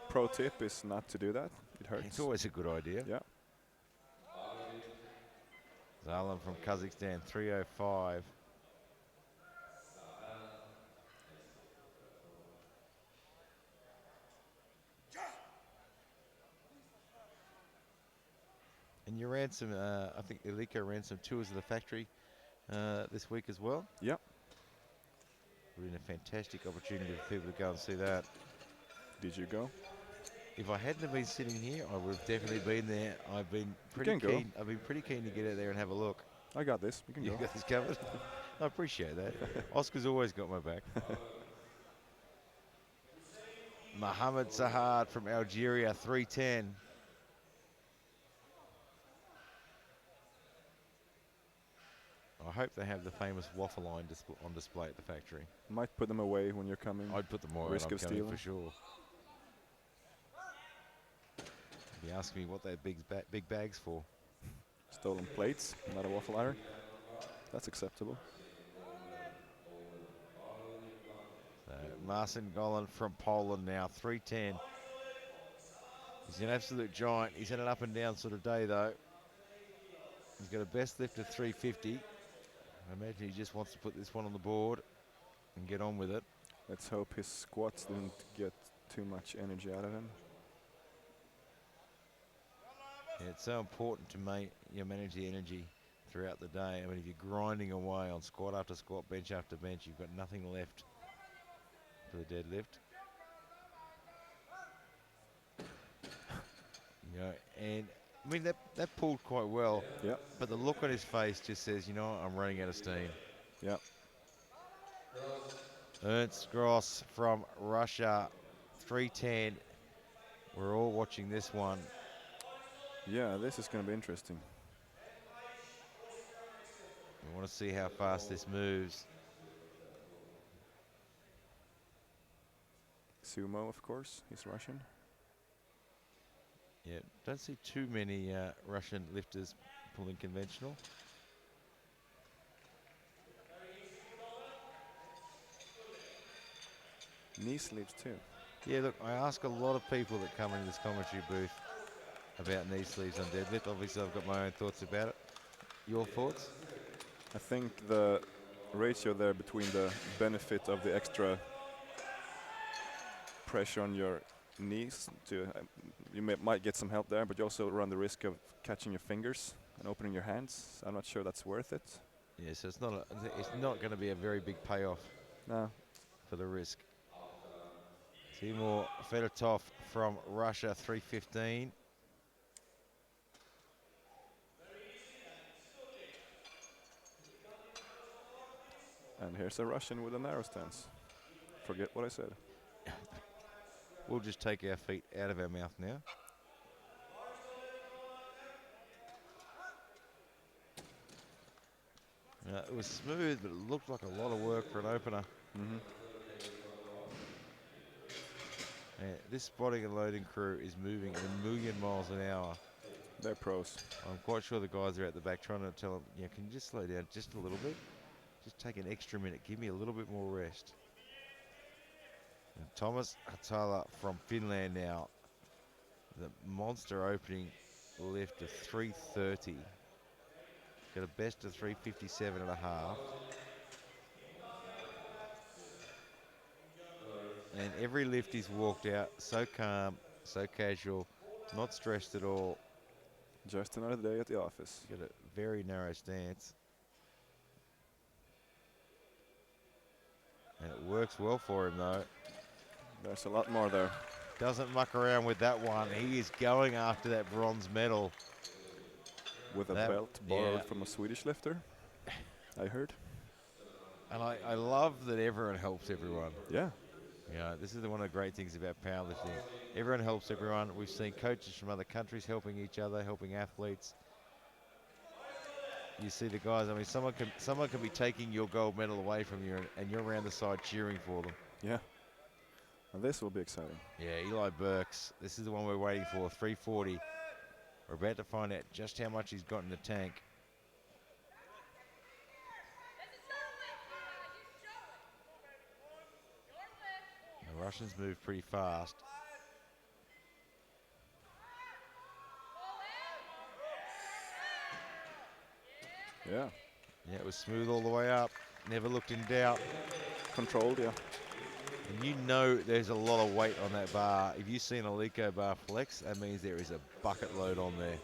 Pro tip is not to do that. It hurts. It's always a good idea. Yeah. Zalam from Kazakhstan, 305. And you ran some, I think Alico ran some tours of the factory this week as well. Yeah. Really a fantastic opportunity for people to go and see that. Did you go? If I hadn't have been sitting here, I would have definitely been there. I've been pretty keen. I've been pretty keen to get out there and have a look. I got this. You can go. You got this covered. I appreciate that. Oscar's always got my back. Mohamed Sahad from Algeria, 310. I hope they have the famous waffle line on display at the factory. Might put them away when you're coming. I'd put them away Risk when I'm of coming stealing. for sure. Be asking me what they're big bags for. Stolen plates, not a waffle iron. That's acceptable. Marcin Golan from Poland now, 310. He's an absolute giant. He's had an up and down sort of day though. He's got a best lift of 350. I imagine he just wants to put this one on the board and get on with it. Let's hope his squats didn't get too much energy out of him. Yeah, it's so important to manage the energy throughout the day. I mean, if you're grinding away on squat after squat, bench after bench, you've got nothing left for the deadlift. You know, and I mean that pulled quite well. Yeah. But the look on his face just says, you know what, I'm running out of steam. Yeah. Ernst Gross from Russia, 310. We're all watching this one. Yeah, this is going to be interesting. We want to see how fast this moves. Sumo, of course, he's Russian. Yeah, don't see too many Russian lifters pulling conventional. Knee sleeves too. Yeah, look, I ask a lot of people that come into this commentary booth about knee sleeves on deadlift. Obviously, I've got my own thoughts about it. Your thoughts? I think the ratio there between the benefit of the extra pressure on your knees to you might get some help there, but you also run the risk of catching your fingers and opening your hands. I'm not sure that's worth it. Yeah, so it's not going to be a very big payoff. No. For the risk. Timur Fedotov from Russia, 315. And here's a Russian with a narrow stance. Forget what I said. We'll just take our feet out of our mouth now. It was smooth, but it looked like a lot of work for an opener. Mm-hmm. This spotting and loading crew is moving a million miles an hour. They're pros. I'm quite sure the guys are at the back trying to tell them, yeah, can you just slow down just a little bit? Just take an extra minute. Give me a little bit more rest. And Thomas Hatala from Finland now. The monster opening lift of 330. Got a best of 357 and a half. And every lift he's walked out so calm, so casual, not stressed at all. Just another day at the office. Got a very narrow stance. And it works well for him though. There's a lot more there. Doesn't muck around with that one. He is going after that bronze medal. With a belt borrowed from a Swedish lifter, I heard. And I love that everyone helps everyone. Yeah. Yeah, this is one of the great things about powerlifting. Everyone helps everyone. We've seen coaches from other countries helping each other, helping athletes. You see the guys, I mean, someone can be taking your gold medal away from you and you're around the side cheering for them. Yeah. And this will be exciting. Yeah, Eli Burks. This is the one we're waiting for, 340. We're about to find out just how much he's got in the tank. The Russians move pretty fast. Yeah. Yeah, it was smooth all the way up. Never looked in doubt. Controlled, yeah. And you know there's a lot of weight on that bar. If you see an Alico bar flex, that means there is a bucket load on there.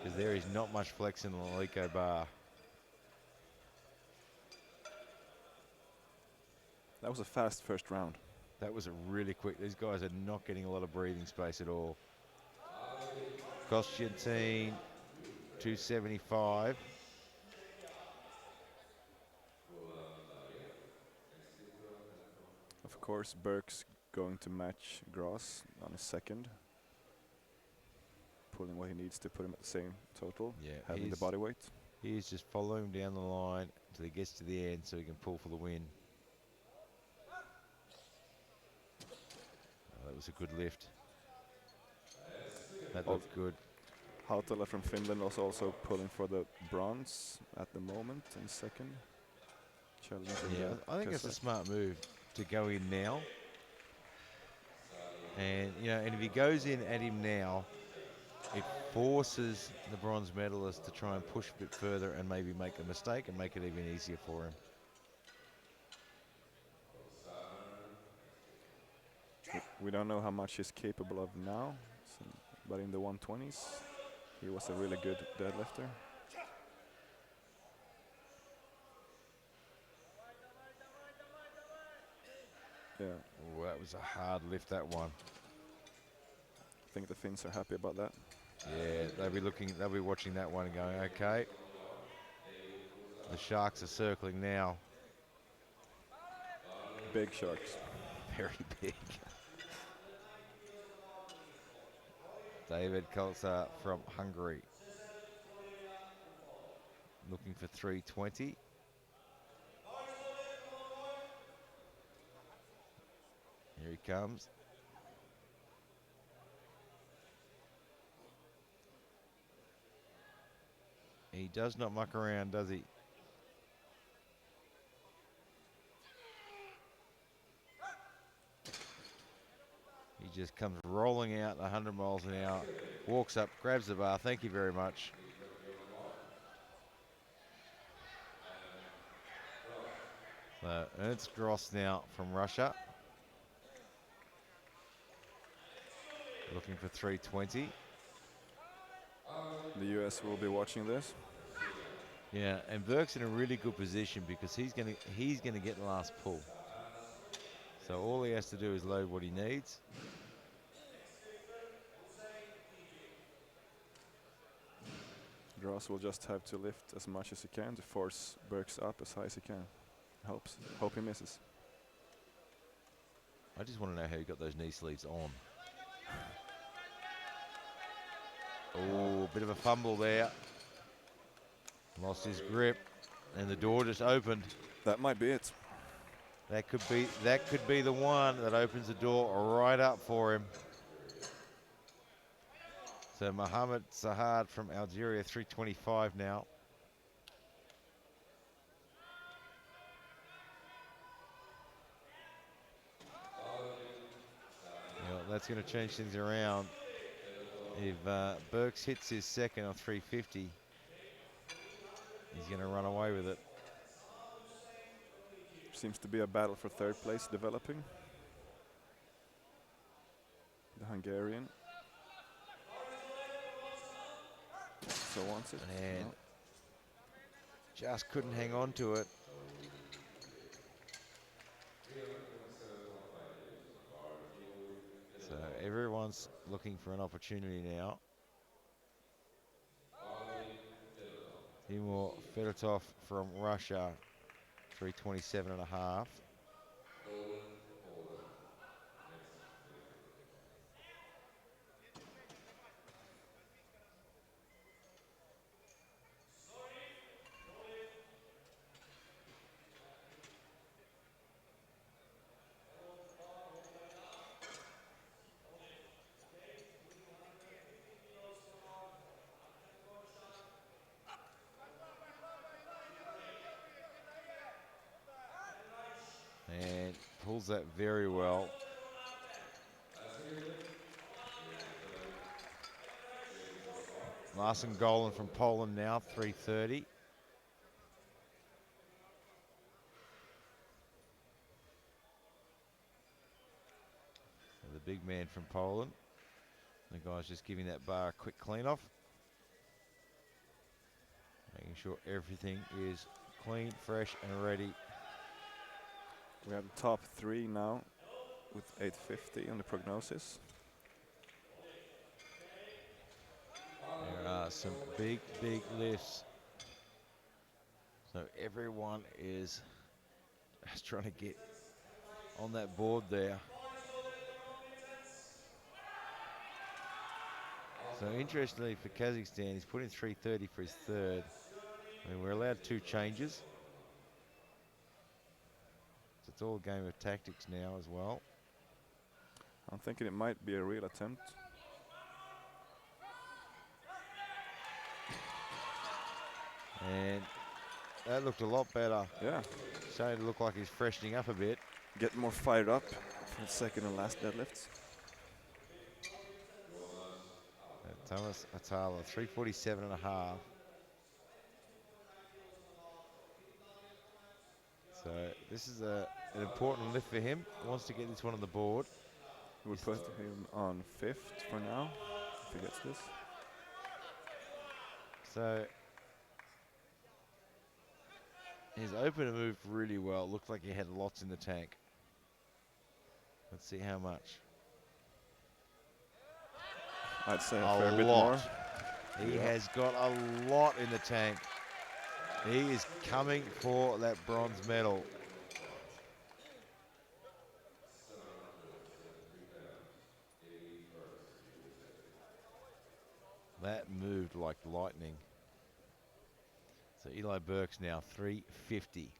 Because there is not much flex in an Alico bar. That was a fast first round. That was a really quick. These guys are not getting a lot of breathing space at all. Konstantin, 275. Of course, Burke's going to match Gross on his second. Pulling what he needs to put him at the same total, Yeah, having the body weight. He's just following down the line until he gets to the end so he can pull for the win. Oh, that was a good lift. That looked good. Hautala from Finland was also pulling for the bronze at the moment in second. Challenging Yeah, I think that's a smart move to go in now. And, and if he goes in at him now, it forces the bronze medalist to try and push a bit further and maybe make a mistake and make it even easier for him. We don't know how much he's capable of now, but in the 120s, he was a really good deadlifter. Yeah. Oh, that was a hard lift, that one. I think the Finns are happy about that. Yeah, they'll be watching that one and going, okay. The Sharks are circling now. Big Sharks. Very big. David Kolsa from Hungary. Looking for 320. Here he comes. He does not muck around, does he? He just comes rolling out 100 miles an hour, walks up, grabs the bar. Thank you very much. So Ernst Gross now from Russia. Looking for 320. The US will be watching this. Yeah, and Burke's in a really good position because he's gonna get the last pull. So all he has to do is load what he needs. Gross will just have to lift as much as he can to force Burks up as high as he can. Hope he misses. I just want to know how he got those knee sleeves on. Oh, bit of a fumble there. Lost his grip, and the door just opened. That might be it. That could be the one that opens the door right up for him. So Mohamed Sahad from Algeria, 325 now. That's going to change things around. If Burks hits his second on 350, he's going to run away with it. Seems to be a battle for third place developing. The Hungarian. So wants it. And just couldn't hang on to it. So everyone's looking for an opportunity now. Timur Fedotov from Russia, 327 and a half. And pulls that very well. Larson Golan from Poland now, 330. So the big man from Poland. The guy's just giving that bar a quick clean off. Making sure everything is clean, fresh, and ready. We have the top three now with 850 on the prognosis. There are some big, big lifts. So everyone is just trying to get on that board there. So interestingly for Kazakhstan, he's put in 330 for his third. I mean, we're allowed 2 changes. So it's all a game of tactics now as well. I'm thinking it might be a real attempt. And that looked a lot better. Yeah, Starting to look like he's freshening up a bit. get more fired up for the second and last deadlifts. Thomas Atala, 347 and a half. So this is an important lift for him. He wants to get this one on the board. We'll put him on 5th for now, if he gets this. So his opener moved really well. Looked like he had lots in the tank. Let's see how much. I'd say A a fair bit lot. more. He Yeah. has got a lot in the tank. He is coming for that bronze medal. That moved like lightning. So Eli Burke's now 350.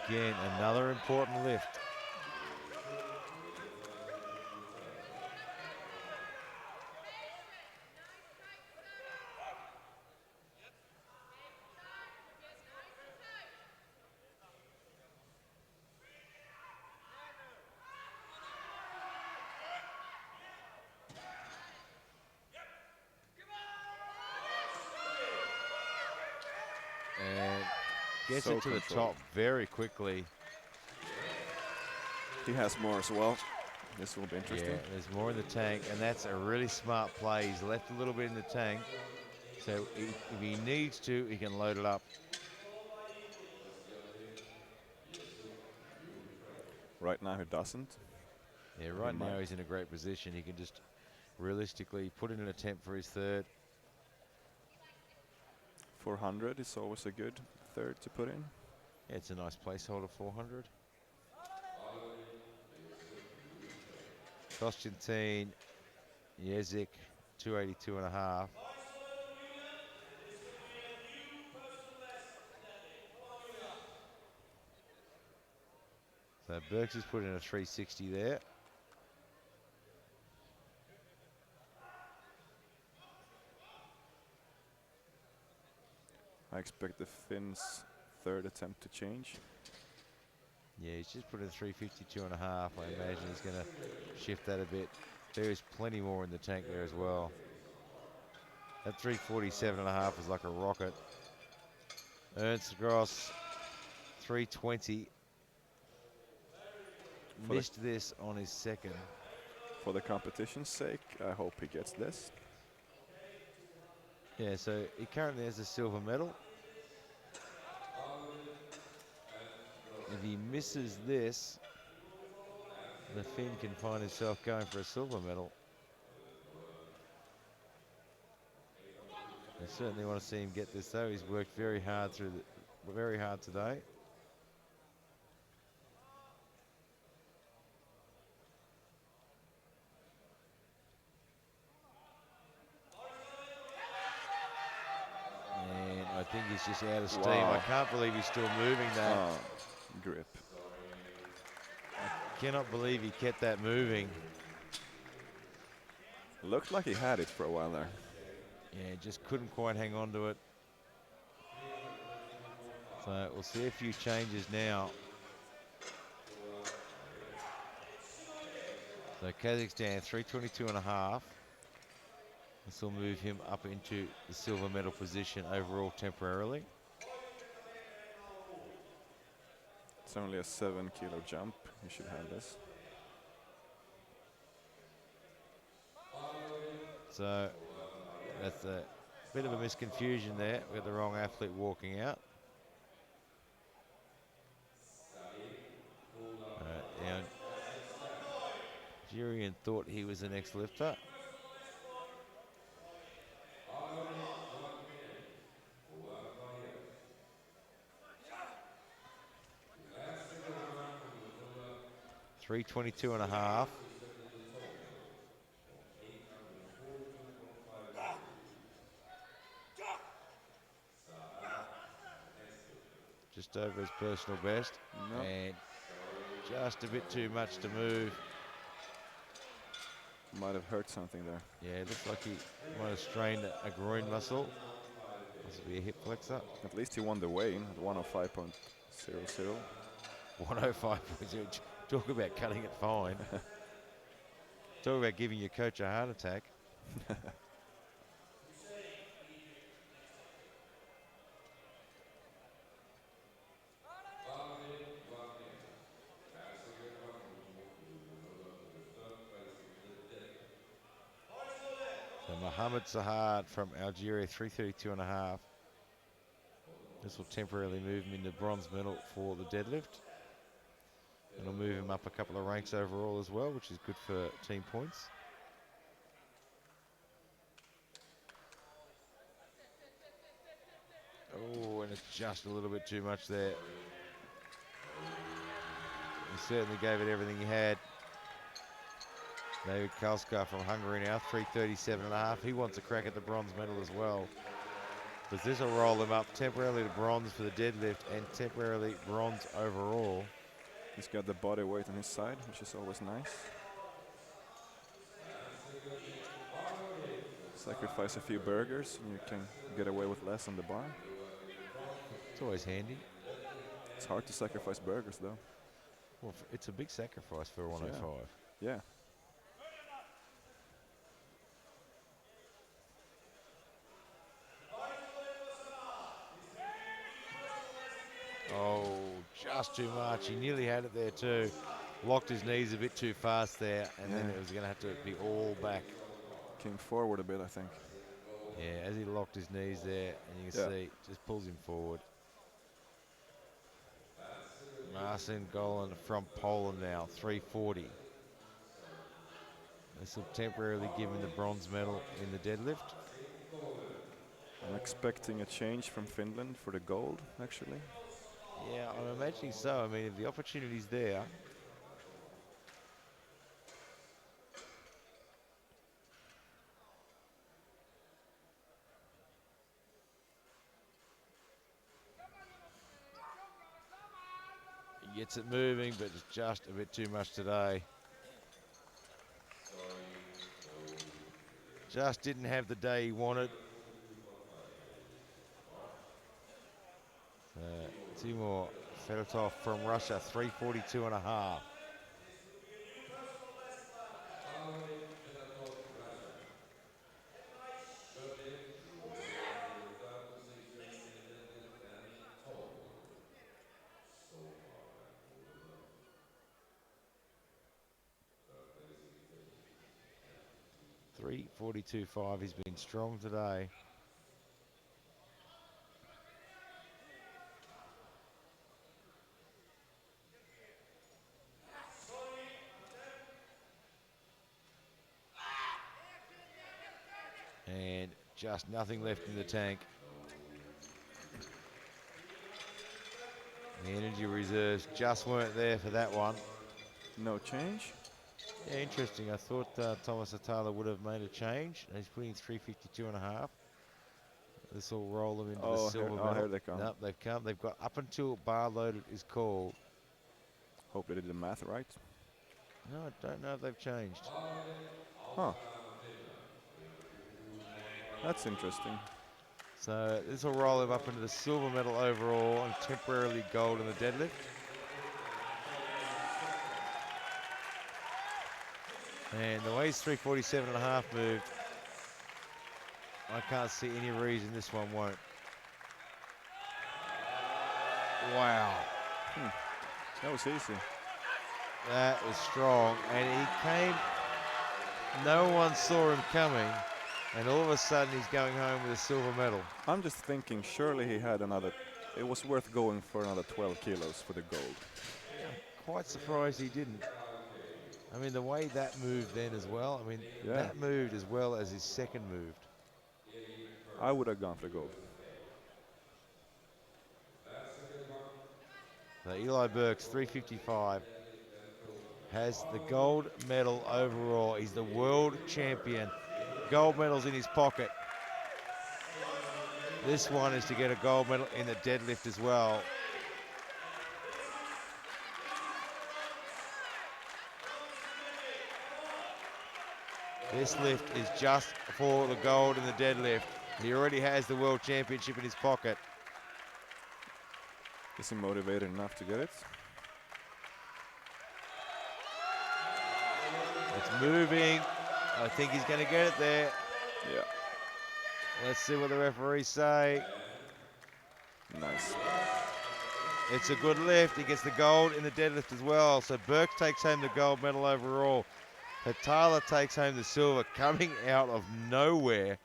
Again, another important lift. And gets So it to the controlled. top very quickly. He has more as well. This will be interesting. Yeah, there's more in the tank, and that's a really smart play. He's left a little bit in the tank, so if he needs to, he can load it up. Right now he doesn't. Yeah, right now might. he's in a great position. He can just realistically put in an attempt for his third. 400 is always a good third to put in. Yeah, it's a nice placeholder, 400. Konstantin Jezik, 282 and a half. So Burks has put in a 360 there. I expect the Finn's third attempt to change. Yeah, he's just put in 352 and a half. I imagine he's going to shift that a bit. There is plenty more in the tank there as well. That 347 and a half is like a rocket. Ernst Gross, 320. Missed this on his second. For the competition's sake, I hope he gets this. Yeah, so he currently has a silver medal. If he misses this, the Finn can find himself going for a silver medal. I certainly want to see him get this though. He's worked very hard very hard today. And I think he's just out of steam. Wow. I can't believe he's still moving that. Grip. I cannot believe he kept that moving. Looked like he had it for a while there. Yeah, just couldn't quite hang on to it. So we'll see a few changes now. So Kazakhstan, 322 and a half. This will move him up into the silver medal position overall temporarily. It's only a 7 kilo jump. You should have this. So that's a bit of a misconfusion there. We got the wrong athlete walking out. Now, Jurian thought he was the next lifter. $322 and a half. just over his personal best. No. And just a bit too much to move. Might have hurt something there. Yeah, it looks like he might have strained a groin muscle. Must be a hip flexor. At least he won the weigh-in at 105.00. 105.0. Talk about cutting it fine. Talk about giving your coach a heart attack. So Mohamed Sahad from Algeria, 332.5. This will temporarily move him into bronze medal for the deadlift. It'll move him up a couple of ranks overall as well, which is good for team points. Oh, and it's just a little bit too much there. He certainly gave it everything he had. David Kalskar from Hungary now, 337.5. He wants a crack at the bronze medal as well, because this will roll him up temporarily to bronze for the deadlift and temporarily bronze overall. He's got the body weight on his side, which is always nice. Sacrifice a few burgers and you can get away with less on the bar. It's always handy. It's hard to sacrifice burgers though. Well, it's a big sacrifice for a 105. Yeah. Oh, just too much. He nearly had it there too. Locked his knees a bit too fast there, and then it was going to have to be all back. Came forward a bit, I think. Yeah, as he locked his knees there, and you can see, just pulls him forward. Marcin Golan from Poland now, 340. This will temporarily give him the bronze medal in the deadlift. I'm expecting a change from Finland for the gold, actually. Yeah, I'm imagining so. I mean, if the opportunity's there. He gets it moving, but it's just a bit too much today. Just didn't have the day he wanted. Timur Fedotov from Russia, 342.5. $342.5. He's been strong today. And just nothing left in the tank. The energy reserves just weren't there for that one. No change? Yeah, interesting. I thought Thomas Atala would have made a change. He's putting 352.5. This will roll them into the silver medal. Here they come. Nope, they've come. They've got up until bar loaded is called. Hope they did the math right. No, I don't know if they've changed. Huh. That's interesting. So this will roll him up into the silver medal overall and temporarily gold in the deadlift. And the way his 347.5 moved, I can't see any reason this one won't. Wow. That was easy. That was strong. And he came, no one saw him coming. And all of a sudden he's going home with a silver medal. I'm just thinking, surely he had another, it was worth going for another 12 kilos for the gold. Yeah, quite surprised he didn't. I mean, the way that moved then as well, I mean, that moved as well as his second moved. I would have gone for the gold. So Eli Burks, 355, has the gold medal overall. He's the world champion. Gold medals in his pocket. This one is to get a gold medal in the deadlift as well. This lift is just for the gold in the deadlift. He already has the world championship in his pocket. Is he motivated enough to get it? It's moving. I think he's going to get it there. Yeah. Let's see what the referees say. Nice. It's a good lift. He gets the gold in the deadlift as well. So Burke takes home the gold medal overall. Hatala takes home the silver, coming out of nowhere.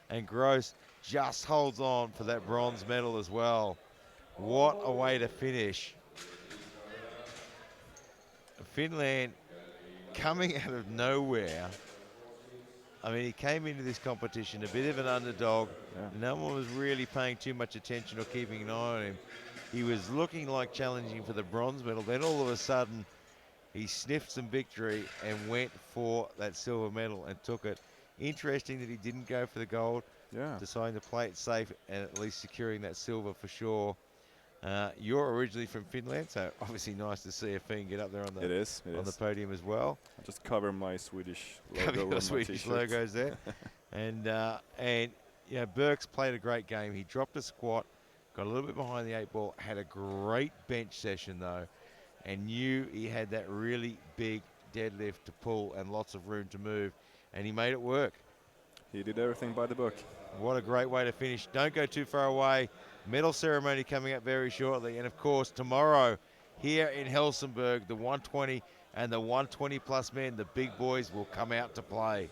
And Gross just holds on for that bronze medal as well. What a way to finish. Finland coming out of nowhere. I mean, he came into this competition a bit of an underdog. Yeah. No one was really paying too much attention or keeping an eye on him. He was looking like challenging for the bronze medal. Then all of a sudden, he sniffed some victory and went for that silver medal and took it. Interesting that he didn't go for the gold, Yeah. deciding to play it safe and at least securing that silver for sure. You're originally from Finland, so obviously nice to see a Finn get up there on It is. the podium as well. I just cover my Swedish Cover logo your on Swedish my t-shirt. logos there. and yeah, Burke's played a great game. He dropped a squat, got a little bit behind the 8 ball, had a great bench session though, and knew he had that really big deadlift to pull and lots of room to move, and he made it work. He did everything by the book. What a great way to finish. Don't go too far away. Medal ceremony coming up very shortly. And of course, tomorrow here in Helsingborg, the 120 and the 120 plus men, the big boys will come out to play.